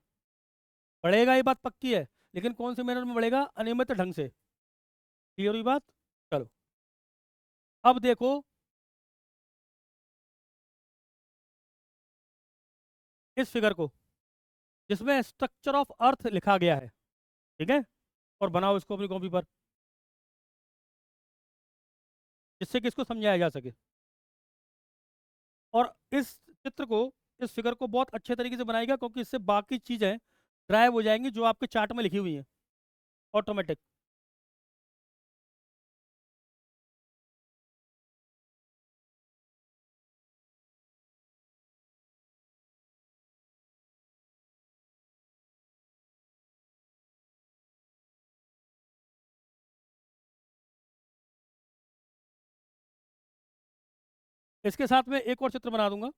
बढ़ेगा, ये बात पक्की है, लेकिन कौन से मैनर में बढ़ेगा, अनियमित ढंग से। क्लियर हुई बात। चलो, अब देखो इस फिगर को, जिसमें स्ट्रक्चर ऑफ अर्थ लिखा गया है, ठीक है। और बनाओ इसको अपनी कॉपी पर, जिससे कि इसको समझाया जा सके। और इस चित्र को, इस फिगर को बहुत अच्छे तरीके से बनाएगा, क्योंकि इससे बाकी चीजें ड्राइव हो जाएंगी जो आपके चार्ट में लिखी हुई हैं, ऑटोमेटिक। इसके साथ में एक और चित्र बना दूंगा।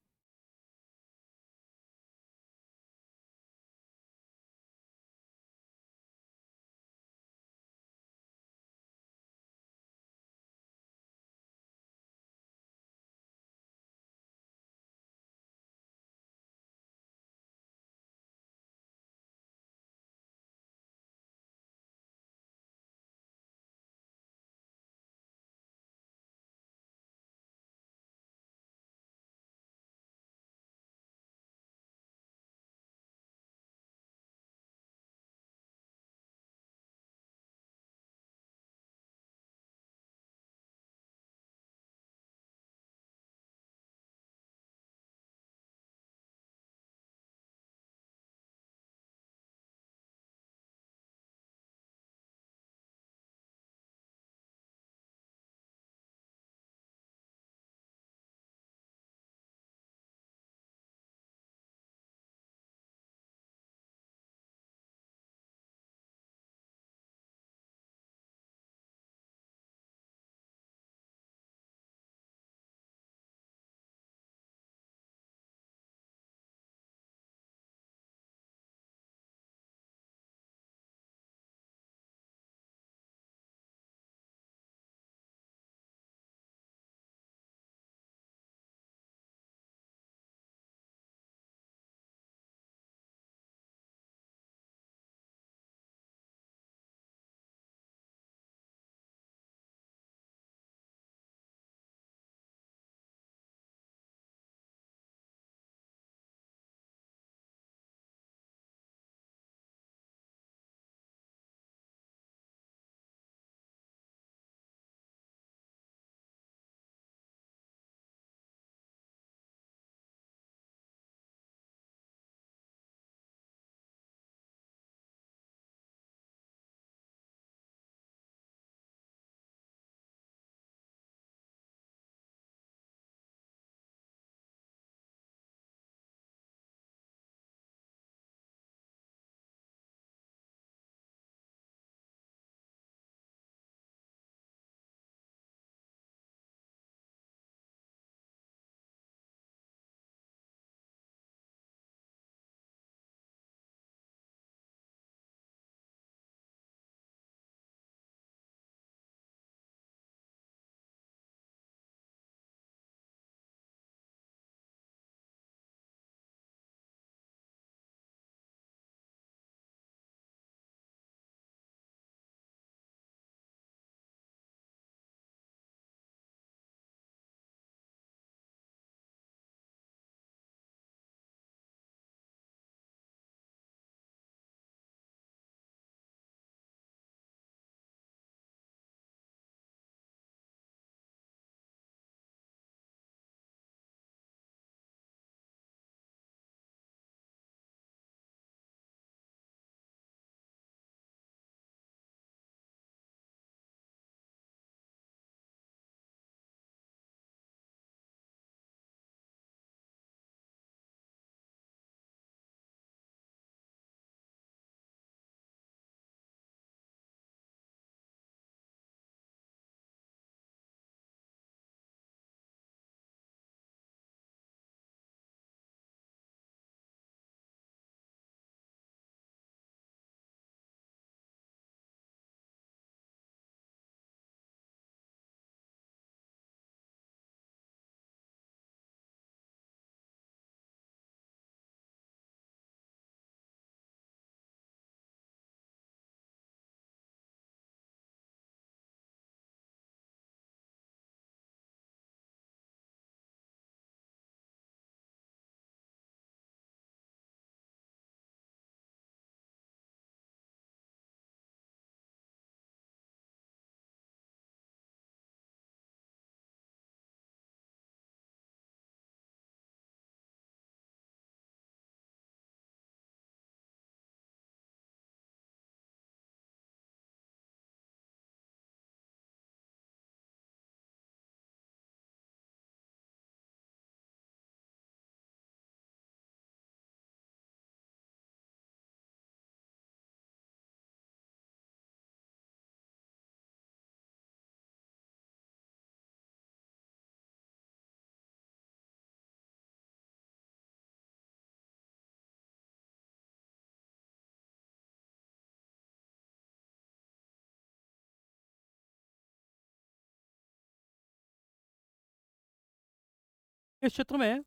इस चित्र में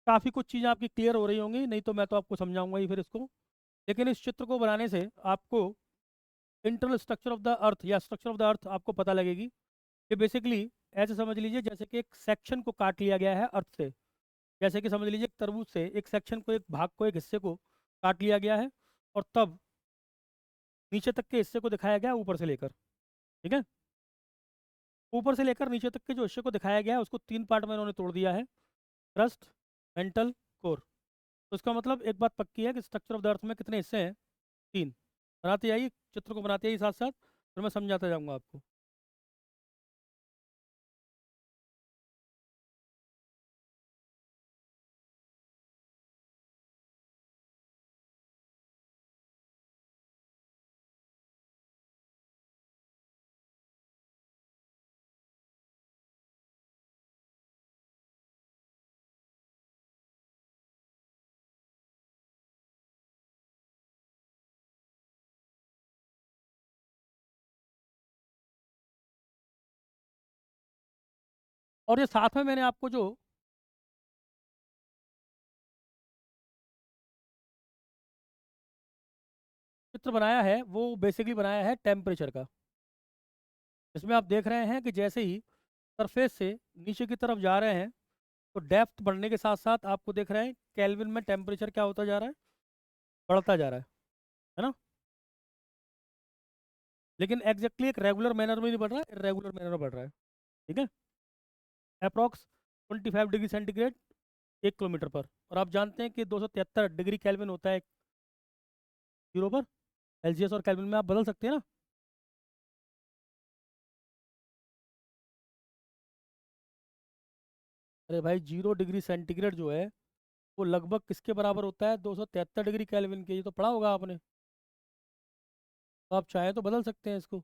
काफ़ी कुछ चीज़ें आपकी क्लियर हो रही होंगी, नहीं तो मैं तो आपको समझाऊंगा ही फिर इसको। लेकिन इस चित्र को बनाने से आपको इंटरनल स्ट्रक्चर ऑफ द अर्थ या स्ट्रक्चर ऑफ द अर्थ आपको पता लगेगी कि बेसिकली ऐसे समझ लीजिए जैसे कि एक सेक्शन को काट लिया गया है अर्थ से। जैसे कि समझ लीजिए एक तरबूज से एक सेक्शन को, एक भाग को, एक हिस्से को काट लिया गया है, और तब नीचे तक के हिस्से को दिखाया गया है ऊपर से लेकर। ठीक है, ऊपर से लेकर नीचे तक के जो हिस्से को दिखाया गया है उसको 3 पार्ट में इन्होंने तोड़ दिया है, क्रस्ट, मेंटल, कोर। तो इसका मतलब एक बात पक्की है कि स्ट्रक्चर ऑफ द अर्थ में कितने हिस्से हैं? 3। बनाते आइए, चित्र को बनाते आइए साथ साथ, फिर मैं समझाता जाऊंगा आपको। और ये साथ में मैंने आपको जो चित्र बनाया है वो बेसिकली बनाया है टेम्परेचर का। इसमें आप देख रहे हैं कि जैसे ही सरफेस से नीचे की तरफ जा रहे हैं तो डेप्थ बढ़ने के साथ साथ आपको देख रहे हैं केल्विन में टेम्परेचर क्या होता जा रहा है? बढ़ता जा रहा है ना? लेकिन एग्जैक्टली एक रेगुलर मैनर में नहीं बढ़ रहा है, इरेगुलर मैनर में बढ़ रहा है। ठीक है, अप्रॉक्स 25 डिग्री सेंटीग्रेड 1 किलोमीटर पर। और आप जानते हैं कि 273 डिग्री केल्विन होता है जीरो पर। एलसीएस और केल्विन में आप बदल सकते हैं ना। अरे भाई, 0 डिग्री सेंटीग्रेड जो है वो लगभग किसके बराबर होता है? 273 डिग्री केल्विन के। ये तो पढ़ा होगा आपने। तो आप चाहें तो बदल सकते हैं इसको।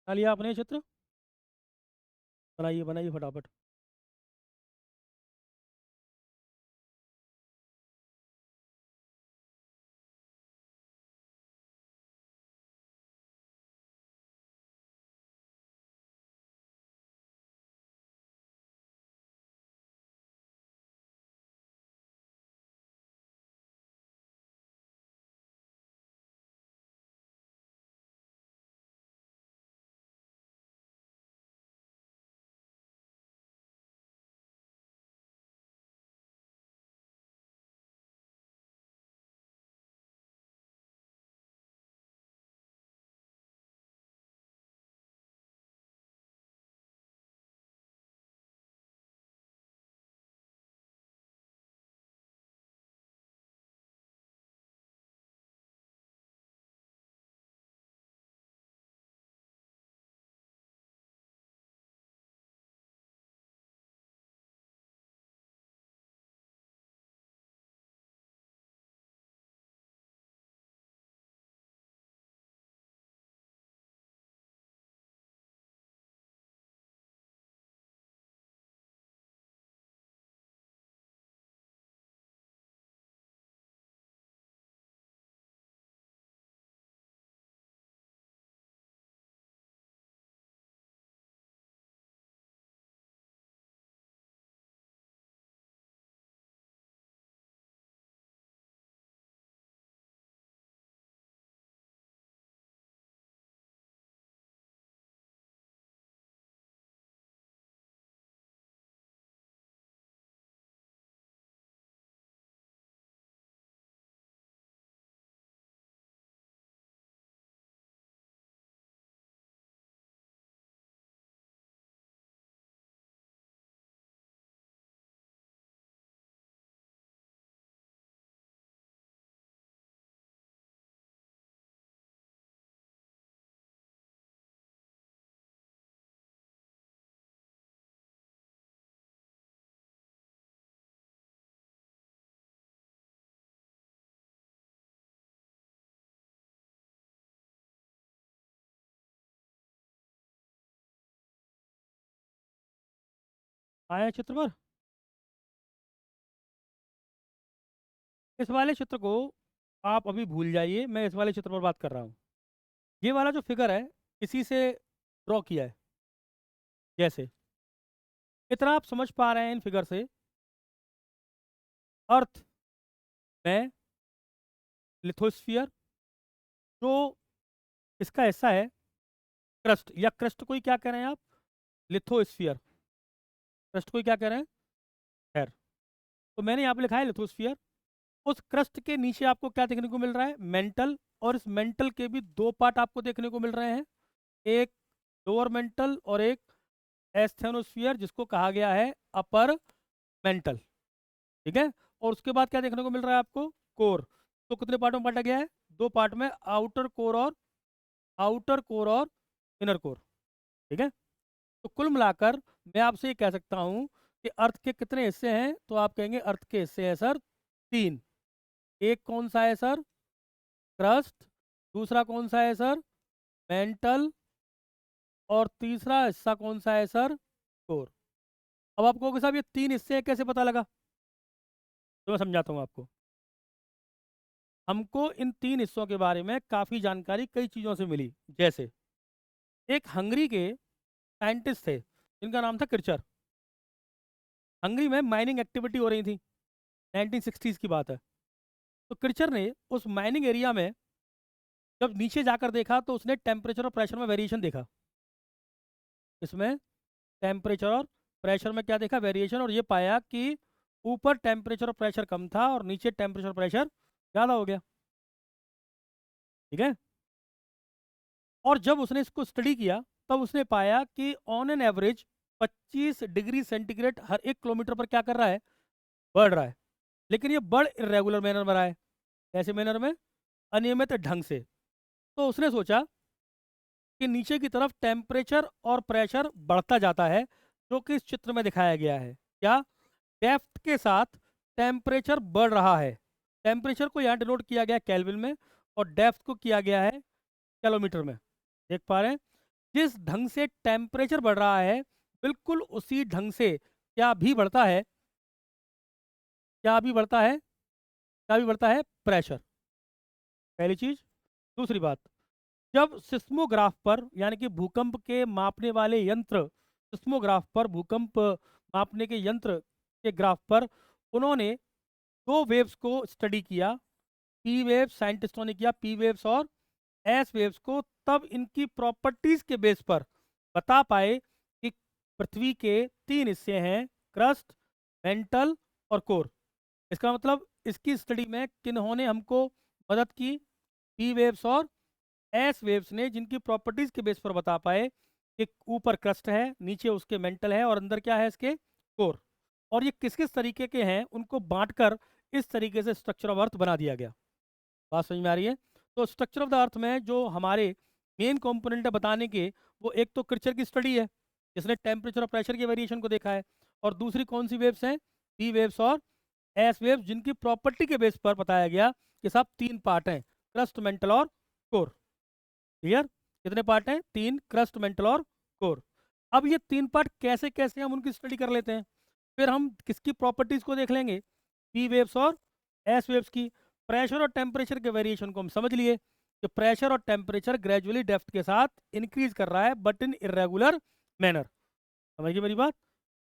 बना लिया आपने ये चित्र? बनाइए बनाइए फटाफट। आए चित्र पर? इस वाले चित्र को आप अभी भूल जाइए, मैं इस वाले चित्र पर बात कर रहा हूँ। ये वाला जो फिगर है इसी से ड्रॉ किया है। जैसे इतना आप समझ पा रहे हैं इन फिगर से, अर्थ में लिथोस्फीयर जो इसका हिस्सा है, क्रस्ट, या क्रस्ट को ही क्या कह रहे हैं आप, लिथोस्फीयर। क्रस्ट को ही क्या कह रहे हैं, खैर, तो मैंने यहाँ पे लिखा है लिथोस्फीयर। उस क्रस्ट के नीचे आपको क्या देखने को मिल रहा है, मेंटल, और इस मेंटल के भी दो पार्ट आपको देखने को मिल रहे हैं, एक लोअर मेंटल और एक एस्थेनोस्फीयर जिसको कहा गया है अपर मेंटल। ठीक है, और उसके बाद क्या देखने को मिल रहा है आपको, कोर। तो कितने पार्टों में बांटा गया है, दो पार्ट में, आउटर कोर और इनर कोर। ठीक है, तो कुल मिलाकर मैं आपसे ये कह सकता हूं कि अर्थ के कितने हिस्से हैं, तो आप कहेंगे अर्थ के हिस्से हैं सर तीन। एक कौन सा है सर, क्रस्ट, दूसरा कौन सा है सर, मेंटल, और तीसरा हिस्सा कौन सा है सर, कोर। अब आप कहोगे साहब ये तीन हिस्से हैं कैसे पता लगा, तो मैं समझाता हूँ आपको। हमको इन तीन हिस्सों के बारे में काफ़ी जानकारी कई चीज़ों से मिली। जैसे एक हंगरी के साइंटिस्ट थे जिनका नाम था किर्चर। हंगरी में माइनिंग एक्टिविटी हो रही थी, 1960s की बात है। तो किर्चर ने उस माइनिंग एरिया में जब नीचे जाकर देखा तो उसने टेम्परेचर और प्रेशर में वेरिएशन देखा। इसमें टेम्परेचर और प्रेशर में क्या देखा, वेरिएशन, और ये पाया कि ऊपर टेम्परेचर और प्रेशर कम था और नीचे टेम्परेचर और प्रेशर ज़्यादा हो गया। ठीक है, और जब उसने इसको स्टडी किया तब उसने पाया कि on an average 25 degree centigrade her 1 kilometre पर क्या कर रहा है, बढ़ रहा है। लेकिन ये बढ़ इरेगुलर मैनर में रहा है। ऐसे मैनर में, अनियमित ढंग से। तो उसने सोचा कि नीचे की तरफ टेम्परेचर और प्रेशर बढ़ता जाता है, जो कि इस चित्र में दिखाया गया है। क्या, डेप्थ के साथ टेम्परेचर बढ़ रहा है। टेम्परेचर को यहाँ डिनोट किया गया केल्विन में और डेप्थ को किया गया है किलोमीटर में। देख पा रहे हैं, जिस ढंग से टेम्परेचर बढ़ रहा है बिल्कुल उसी ढंग से क्या भी बढ़ता है, क्या भी बढ़ता है, क्या भी बढ़ता है, प्रेशर। पहली चीज। दूसरी बात, जब सिस्मोग्राफ पर यानी कि भूकंप के मापने वाले यंत्र, सिस्मोग्राफ पर भूकंप मापने के यंत्र के ग्राफ पर उन्होंने दो वेव्स को स्टडी किया, पी वेव साइंटिस्टों ने किया, पी वेव्स और एस वेव्स को, तब इनकी प्रॉपर्टीज के बेस पर बता पाए कि पृथ्वी के तीन हिस्से हैं, क्रस्ट, मेंटल और कोर। इसका मतलब इसकी स्टडी में किन्होंने हमको मदद की, पी वेव्स और एस वेव्स ने, जिनकी प्रॉपर्टीज के बेस पर बता पाए कि ऊपर क्रस्ट है, नीचे उसके मेंटल है और अंदर क्या है इसके, कोर। और ये किस किस तरीके के हैं उनको बांटकर इस तरीके से स्ट्रक्चर ऑफ अर्थ बना दिया गया। बात समझ में आ रही है? तो स्ट्रक्चर ऑफ द अर्थ में जो हमारे मेन कंपोनेंट है बताने के, वो एक तो किर्चर की स्टडी है जिसने टेम्परेचर और प्रेशर के वेरिएशन को देखा है, और दूसरी कौन सी वेव्स हैं, पी वेव्स और एस वेव्स, जिनकी प्रॉपर्टी के बेस पर बताया गया कि साहब तीन पार्ट हैं, क्रस्ट, मेंटल और कोर। क्लियर? कितने पार्ट हैं, तीन, क्रस्ट, मेंटल और कोर। अब ये तीन पार्ट कैसे कैसे हम उनकी स्टडी कर लेते हैं, फिर हम किसकी प्रॉपर्टीज को देख लेंगे, पी वेव्स और एस वेव्स की। प्रेशर और टेम्परेचर के वेरिएशन को हम समझ लिए कि प्रेशर और टेम्परेचर ग्रेजुअली डेप्थ के साथ इंक्रीज कर रहा है बट इन इरेगुलर मैनर। समझिए मेरी बात,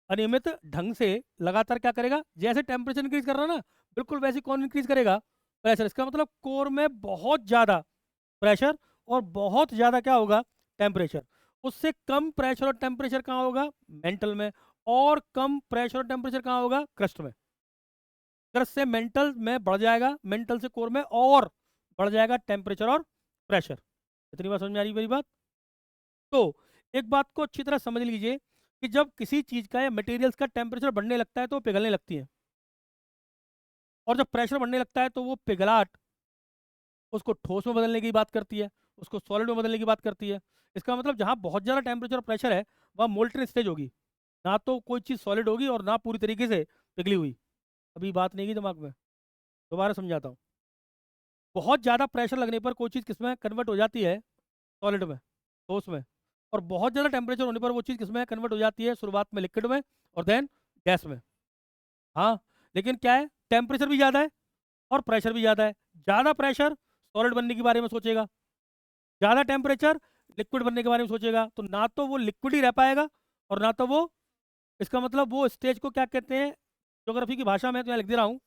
अनियमित ढंग से लगातार क्या करेगा, जैसे टेम्परेचर इंक्रीज कर रहा है ना, बिल्कुल वैसे कौन इंक्रीज करेगा, प्रेशर। इसका मतलब कोर में बहुत ज़्यादा प्रेशर और बहुत ज़्यादा क्या होगा, टेम्परेचर। उससे कम प्रेशर और टेम्परेचर कहाँ होगा, मेंटल में, और कम प्रेशर और टेम्परेचर कहाँ होगा, क्रस्ट में। क्रस्ट से मेंटल में बढ़ जाएगा, मेंटल से कोर में और बढ़ जाएगा टेम्परेचर और प्रेशर। इतनी बात समझ में आ रही है मेरी बात? तो एक बात को अच्छी तरह समझ लीजिए कि जब किसी चीज़ का या मटेरियल्स का टेम्परेचर बढ़ने लगता है तो वो पिघलने लगती है, और जब प्रेशर बढ़ने लगता है तो वो पिघलाट उसको ठोस में बदलने की बात करती है, उसको सॉलिड में बदलने की बात करती है। इसका मतलब जहाँ बहुत ज़्यादा टेम्परेचर और प्रेशर है वहाँ मोल्टन स्टेज होगी, ना तो कोई चीज़ सॉलिड होगी और ना पूरी तरीके से पिघली हुई। अभी बात नहीं की दिमाग में, दोबारा समझाता हूँ। बहुत ज़्यादा प्रेशर लगने पर कोई चीज़ किस में कन्वर्ट हो जाती है, सॉलिड में, ठोस में। और बहुत ज़्यादा टेम्परेचर होने पर वो चीज़ किसमें कन्वर्ट हो जाती है, शुरुआत में लिक्विड में और देन गैस में। हाँ, लेकिन क्या है, टेम्परेचर भी ज़्यादा है और प्रेशर भी ज़्यादा है। ज़्यादा प्रेशर सॉलिड बनने के बारे में सोचेगा, ज़्यादा टेम्परेचर लिक्विड बनने के बारे में सोचेगा, तो ना तो वो लिक्विड ही रह पाएगा और ना तो वो, इसका मतलब वो स्टेज को क्या कहते हैं, ज्योग्राफी की भाषा में तो यहाँ लिख दे रहा हूँ,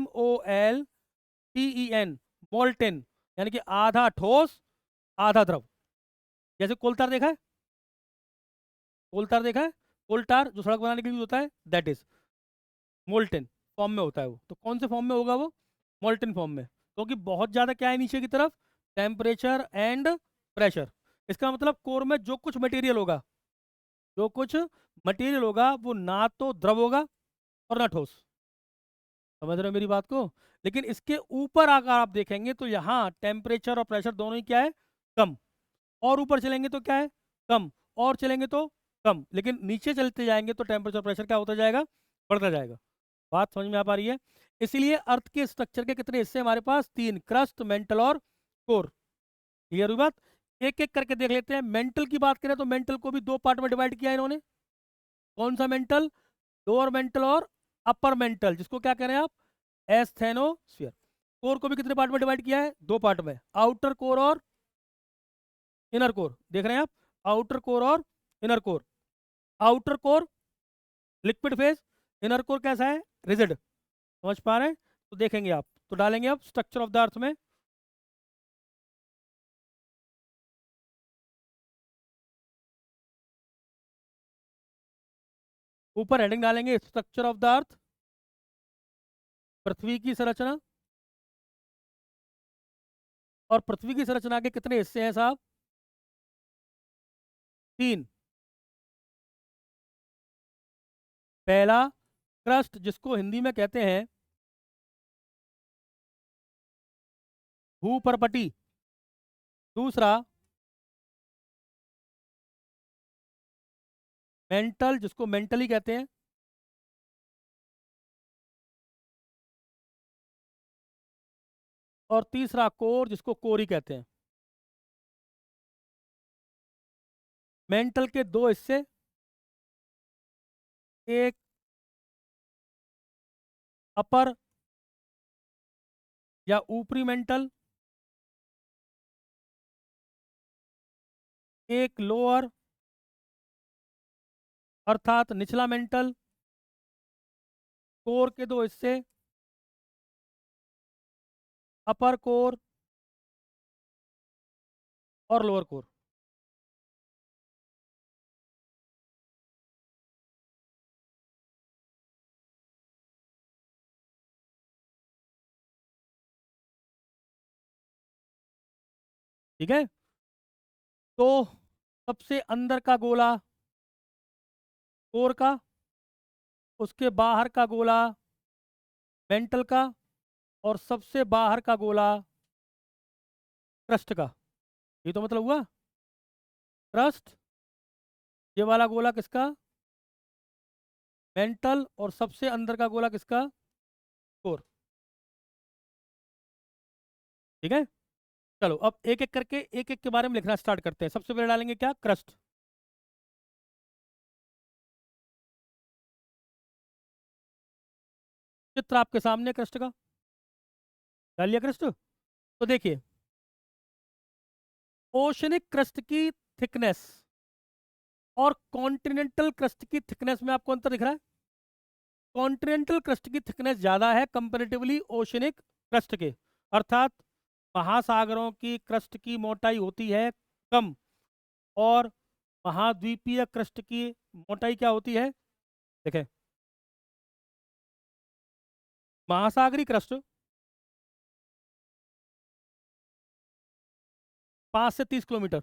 MOLTEN, मोल्टेन, यानी कि आधा ठोस आधा द्रव। जैसे कोलतार देखा है, कोलतार देखा है, कोलतार जो सड़क बनाने के लिए यूज होता है, दैट इज मोल्टेन फॉर्म में होता है वो। तो कौन से फॉर्म में होगा वो, मोल्टेन फॉर्म में, क्योंकि बहुत ज़्यादा क्या है नीचे की तरफ, टेम्परेचर एंड प्रेशर। इसका मतलब कोर में जो कुछ मटेरियल होगा, जो कुछ मटेरियल होगा वो ना तो द्रव होगा और ना ठोस। समझ रहे हो मेरी बात को। लेकिन इसके ऊपर अगर आप देखेंगे तो यहाँ टेम्परेचर और प्रेशर दोनों ही क्या है, कम। और ऊपर चलेंगे तो क्या है, कम। और चलेंगे तो कम। लेकिन नीचे चलते जाएंगे तो टेम्परेचर प्रेशर क्या होता जाएगा, बढ़ता जाएगा। बात समझ में आ पा रही है। इसीलिए अर्थ के स्ट्रक्चर के कितने हिस्से हमारे पास, तीन, क्रस्ट, मेंटल और कोर। क्लियर हुई बात। एक एक करके देख लेते हैं। मेंटल की बात करें तो मेंटल को भी दो पार्ट में डिवाइड किया इन्होंने। कौन सा मेंटल, लोअर मेंटल और अपर मेंटल, जिसको क्या कह रहे हैं आप, एस्थेनोस्फीयर। कोर को भी कितने पार्ट में डिवाइड किया है, दो पार्ट में, आउटर कोर और इनर कोर। देख रहे हैं आप, आउटर कोर और inner core. Outer core liquid phase, inner core कैसा है, रिजिड। समझ पा रहे हैं। तो देखेंगे आप, तो डालेंगे आप स्ट्रक्चर ऑफ द अर्थ में। ऊपर हेडिंग डालेंगे स्ट्रक्चर ऑफ द अर्थ, पृथ्वी की संरचना। और पृथ्वी की संरचना के कितने हिस्से हैं साहब, तीन। पहला क्रस्ट, जिसको हिंदी में कहते हैं भूपरपटी। दूसरा मेंटल, जिसको मेंटली कहते हैं। और तीसरा कोर, जिसको कोर ही कहते हैं। मेंटल के दो हिस्से, एक अपर या ऊपरी मेंटल, एक लोअर अर्थात निचला मेंटल। कोर के दो हिस्से, अपर कोर और लोअर कोर। ठीक है। तो सबसे अंदर का गोला कोर का, उसके बाहर का गोला मेंटल का, और सबसे बाहर का गोला क्रस्ट का। ये तो मतलब हुआ क्रस्ट, ये वाला गोला किसका, मेंटल, और सबसे अंदर का गोला किसका, कोर। ठीक है। चलो अब एक एक करके एक एक के बारे में लिखना स्टार्ट करते हैं। सबसे पहले डालेंगे क्या, क्रस्ट। चित्र आपके सामने क्रस्ट का, डाल लिया क्रस्ट। तो देखिए, ओशनिक क्रस्ट की थिकनेस और कॉन्टिनेंटल क्रस्ट की थिकनेस में आपको अंतर दिख रहा है। कॉन्टिनेंटल क्रस्ट की थिकनेस ज़्यादा है कंपेरेटिवली ओशनिक क्रस्ट के, अर्थात महासागरों की क्रस्ट की मोटाई होती है कम, और महाद्वीपीय क्रस्ट की मोटाई क्या होती है, देखें, महासागरी क्रस्ट 5 से 30 kilometre,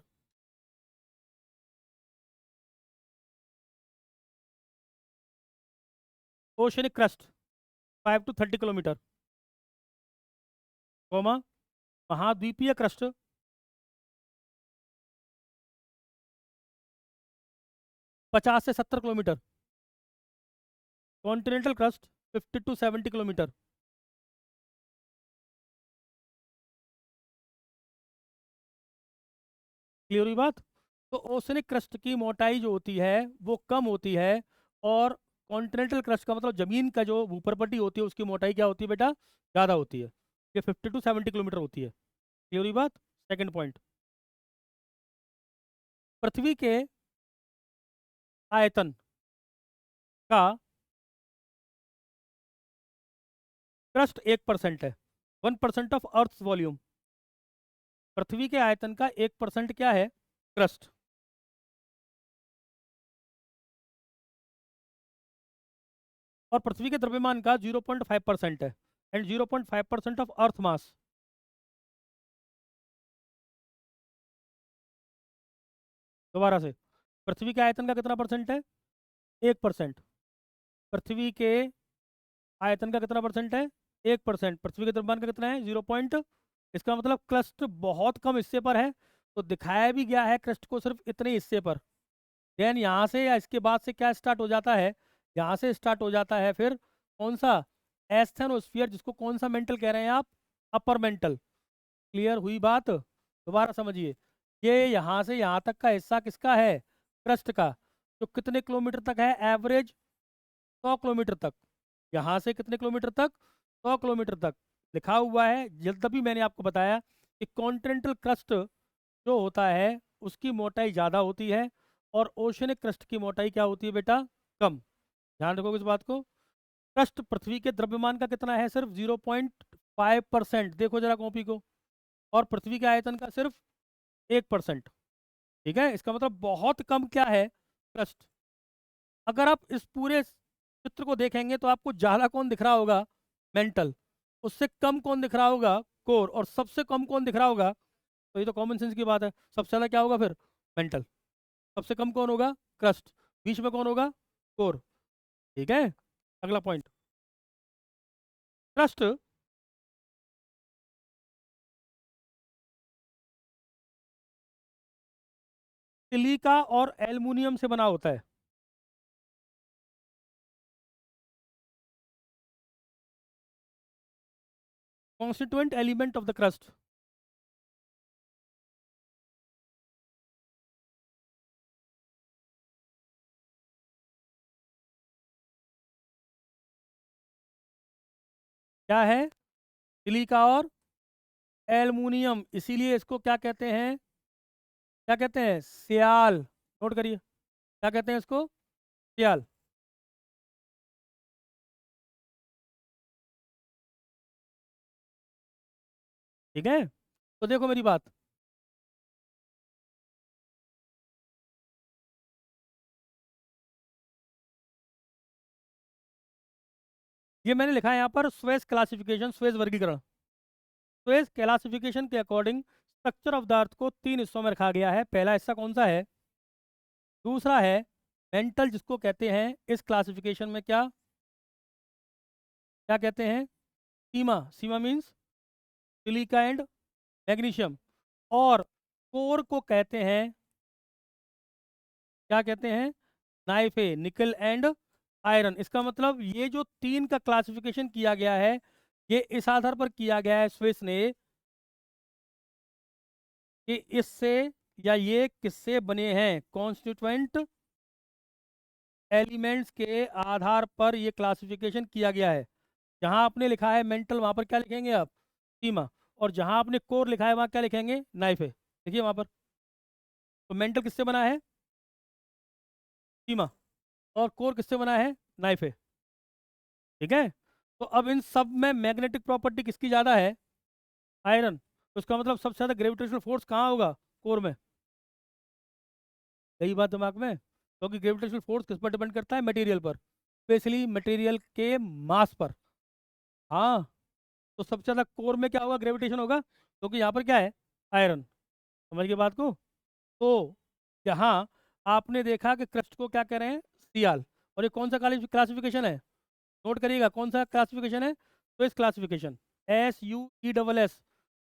oceanic crust 5 to 30 kilometre, comma महाद्वीपीय क्रस्ट 50 से 70 kilometre, continental crust 50 to 70 kilometre. Clear हुई बात। तो ओशनिक क्रस्ट की मोटाई जो होती है वो कम होती है, और कॉन्टिनेंटल क्रस्ट का मतलब जमीन का जो ऊपर पट्टी होती है उसकी मोटाई क्या होती है बेटा, ज़्यादा होती है। ये 50 to 70 किलोमीटर होती है। क्लियर हुई बात। सेकंड पॉइंट, पृथ्वी के आयतन का क्रस्ट 1% है। 1% ऑफ अर्थ वॉल्यूम। पृथ्वी के आयतन का 1% क्या है, क्रस्ट। और पृथ्वी के द्रव्यमान का 0.5% है, एंड 0.5% ऑफ अर्थ मास। दोबारा से, पृथ्वी के आयतन का कितना परसेंट है, 1%। पृथ्वी के आयतन का कितना परसेंट है, 1%। पृथ्वी के द्रव्यमान का कितना है, 0 पॉइंट। इसका मतलब क्रस्ट बहुत कम हिस्से पर है, तो दिखाया भी गया है क्रस्ट को सिर्फ इतने हिस्से पर। देन यहाँ से या इसके बाद से क्या स्टार्ट हो जाता है, यहाँ से स्टार्ट हो जाता है फिर कौन सा, एस्थेनोस्फीयर, जिसको कौन सा मेंटल कह रहे हैं आप, अपर मेंटल। क्लियर हुई बात। दोबारा समझिए, ये यहाँ से यहाँ तक का हिस्सा किसका है, क्रस्ट का, जो कितने किलोमीटर तक है, एवरेज 100 किलोमीटर तक। यहाँ से कितने किलोमीटर तक, 100 किलोमीटर तक लिखा हुआ है। जब तभी मैंने आपको बताया कि कॉन्टिनेंटल क्रस्ट जो होता है उसकी मोटाई ज़्यादा होती है, और ओशनिक क्रस्ट की मोटाई क्या होती है बेटा, कम। ध्यान रखोगे इस बात को। क्रस्ट पृथ्वी के द्रव्यमान का कितना है, सिर्फ 0.5%। देखो जरा कॉपी को। और पृथ्वी के आयतन का सिर्फ 1%। ठीक है, इसका मतलब बहुत कम क्या है, क्रस्ट। अगर आप इस पूरे चित्र को देखेंगे तो आपको ज्यादा कौन दिख रहा होगा, मेंटल। उससे कम कौन दिख रहा होगा, कोर। और सबसे कम कौन दिख रहा होगा, तो ये तो कॉमन सेंस की बात है, सबसे ज्यादा क्या होगा फिर, मेंटल। सबसे कम कौन होगा, क्रस्ट। बीच में कौन होगा, कोर। ठीक है, अगला पॉइंट, क्रस्ट सिलिका और एल्युमिनियम से बना होता है। Constituent element of the crust. क्या है, सिलिका और एल्युमिनियम। इसीलिए इसको क्या कहते हैं, क्या कहते हैं, सियाल। नोट करिए, क्या कहते हैं इसको, सियाल। ठीक है, तो देखो मेरी बात, ये मैंने लिखा है यहाँ पर स्वेज क्लासिफिकेशन, स्वेज वर्गीकरण। स्वेज क्लासिफिकेशन के अकॉर्डिंग स्ट्रक्चर ऑफ द अर्थ को 3 हिस्सों में रखा गया है। पहला हिस्सा कौन सा है, दूसरा है मेंटल, जिसको कहते हैं इस क्लासिफिकेशन में क्या, क्या कहते हैं, सीमा। सीमा मीन्स सिलिका एंड मैग्नीशियम। और कोर को कहते हैं, क्या कहते हैं, नाइफे, निकल एंड आयरन। इसका मतलब ये जो तीन का क्लासिफिकेशन किया गया है, ये इस आधार पर किया गया है स्विस ने, कि इससे या ये किससे बने हैं, कॉन्स्टिट्यूएंट एलिमेंट्स के आधार पर ये क्लासिफिकेशन किया गया है। जहां आपने लिखा है मेंटल, वहां पर क्या लिखेंगे आप, सीमा। और जहां आपने कोर लिखा है वहां क्या लिखेंगे, नाइफे। देखिए वहां पर, तो मेंटल किससे बना है, सीमा। और कोर किससे बना है, नाइफे। ठीक है, तो अब इन सब में मैग्नेटिक प्रॉपर्टी किसकी ज़्यादा है, आयरन। तो इसका मतलब सबसे ज़्यादा ग्रेविटेशनल फोर्स कहाँ होगा, कोर में। यही बात दिमाग में, क्योंकि ग्रेविटेशनल फोर्स किस पर डिपेंड करता है, मटेरियल पर, स्पेशली मटेरियल के मास पर। हाँ, तो सबसे ज़्यादा कोर में क्या होगा, ग्रेविटेशन होगा, क्योंकि यहाँ पर क्या है, आयरन। समझ गए बात को। तो यहाँ आपने देखा कि क्रस्ट को क्या कह रहे हैं, सियाल। और ये कौन सा क्लासिफिकेशन है, नोट करिएगा, कौन सा क्लासिफिकेशन है, Swiss classification, SUESS,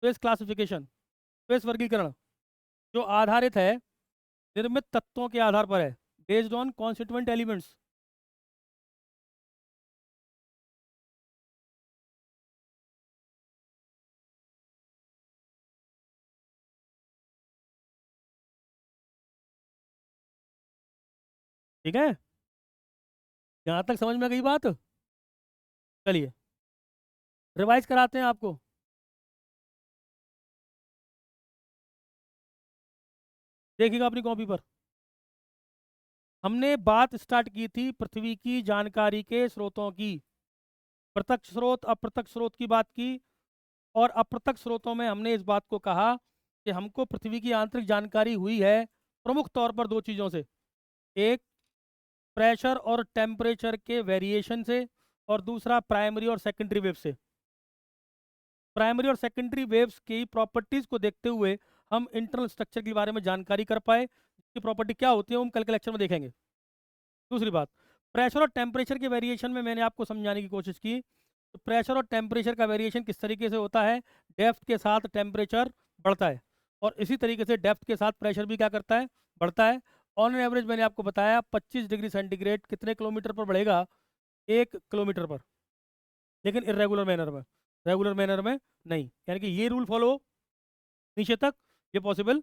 Swiss classification, Swiss वर्गीकरण, जो आधारित है निर्मित तत्वों के आधार पर है, बेस्ड ऑन कॉन्स्टिट्यूएंट एलिमेंट्स। ठीक है, यहाँ तक समझ में गई बात? चलिए रिवाइज कराते हैं आपको। देखिएगा अपनी कॉपी पर, हमने बात स्टार्ट की थी पृथ्वी की जानकारी के स्रोतों की, प्रत्यक्ष स्रोत अप्रत्यक्ष स्रोत की बात की, और अप्रत्यक्ष स्रोतों में हमने इस बात को कहा कि हमको पृथ्वी की आंतरिक जानकारी हुई है प्रमुख तौर पर दो चीज़ों से, एक प्रेशर और टेम्परेचर के वेरिएशन से, और दूसरा प्राइमरी और सेकेंडरी वेव से। प्राइमरी और सेकेंडरी वेव्स की प्रॉपर्टीज को देखते हुए हम इंटरनल स्ट्रक्चर के बारे में जानकारी कर पाए, जिसकी प्रॉपर्टी क्या होती है वो हम कल के लेक्चर में देखेंगे। दूसरी बात, प्रेशर और टेम्परेचर के वेरिएशन में मैंने आपको समझाने की कोशिश की, तो प्रेशर और टेम्परेचर का वेरिएशन किस तरीके से होता है, डेप्थ के साथ टेम्परेचर बढ़ता है, और इसी तरीके से डेप्थ के साथ प्रेशर भी क्या करता है, बढ़ता है। ऑन एन एवरेज मैंने आपको बताया 25 डिग्री सेंटीग्रेड कितने किलोमीटर पर बढ़ेगा, 1 किलोमीटर पर, लेकिन इरेगुलर मैनर में, रेगुलर मैनर में नहीं। यानी कि ये रूल फॉलो नीचे तक ये पॉसिबल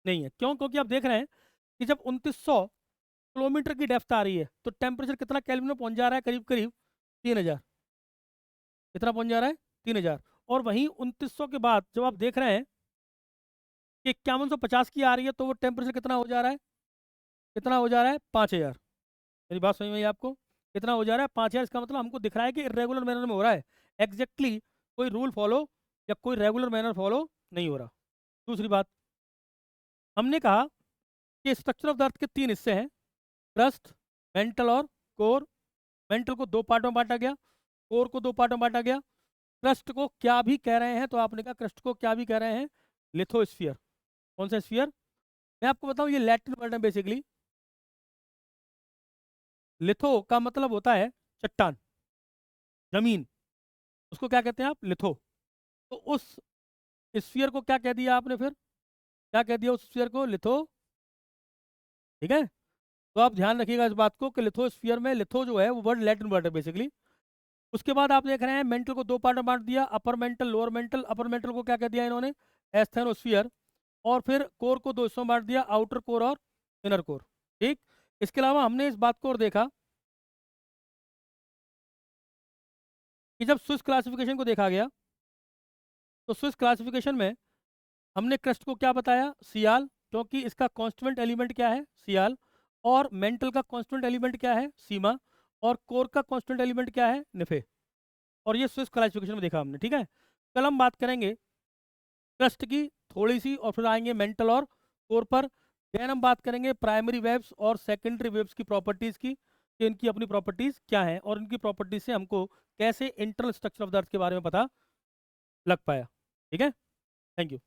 नहीं है। क्यों? क्योंकि आप देख रहे हैं कि जब 2900 किलोमीटर की डेप्थ आ रही है तो टेम्परेचर कितना केल्विन में पहुंच जा रहा है, करीब करीब 3000। कितना पहुंच जा रहा है? 3000। और वहीं 2900 के बाद जब आप देख रहे हैं कि 5150 की आ रही है तो वो टेम्परेचर कितना हो जा रहा है, कितना हो जा रहा है, 5000। मेरी बात समझ में आई आपको? कितना हो जा रहा है, 5000। इसका मतलब हमको दिख रहा है कि इरेगुलर मैनर में हो रहा है, एग्जैक्टली कोई रूल फॉलो या कोई रेगुलर मैनर फॉलो नहीं हो रहा। दूसरी बात, हमने कहा कि स्ट्रक्चर ऑफ द अर्थ के 3 हिस्से हैं, क्रस्ट, मेंटल और कोर। मेंटल को 2 पार्टों में बांटा गया, कोर को 2 पार्टों में बांटा गया। क्रस्ट को क्या भी कह रहे हैं, तो आपने कहा क्रस्ट को क्या भी कह रहे हैं, लिथोस्फीयर। कौन सा स्फीयर? मैं आपको बताऊं, ये लैटिन वर्ड है बेसिकली। लिथो का मतलब होता है चट्टान, जमीन, उसको क्या कहते हैं आप, लिथो। तो उस स्फीयर को क्या कह दिया आपने फिर, क्या कह दिया उस स्फीयर को, लिथो। ठीक है, तो आप ध्यान रखिएगा इस बात को कि लिथोस्फीयर में लिथो जो है वो वर्ड लैटिन वर्ड है बेसिकली। उसके बाद आप देख रहे हैं मेंटल को 2 पार्ट में बांट दिया, upper mantle, lower mental. Upper mantle को क्या कह दिया इन्होंने, एस्थेनोस्फीयर। और फिर कोर को 2 हिस्सों में बांट दिया, आउटर कोर और इनर कोर। ठीक, इसके अलावा हमने इस बात को और देखा कि जब स्विस क्लासिफिकेशन को देखा गया तो स्विस क्लासिफिकेशन में हमने क्रस्ट को क्या बताया, सियाल, क्योंकि इसका कॉन्स्टिट्यूएंट एलिमेंट क्या है, सियाल। और मेंटल का कॉन्स्टिट्यूएंट एलिमेंट क्या है, सीमा। और कोर का कॉन्स्टिट्यूएंट एलिमेंट क्या है, निफे। और ये स्विस क्लासिफिकेशन में देखा हमने। ठीक है, कल हम बात करेंगे क्रस्ट की थोड़ी सी, और फिर आएंगे मेंटल और कोर पर। देन हम बात करेंगे प्राइमरी वेव्स और सेकेंडरी वेव्स की प्रॉपर्टीज़ की, कि इनकी अपनी प्रॉपर्टीज़ क्या हैं और इनकी प्रॉपर्टीज से हमको कैसे इंटरनल स्ट्रक्चर ऑफ द अर्थ के बारे में पता लग पाया। ठीक है, थैंक यू।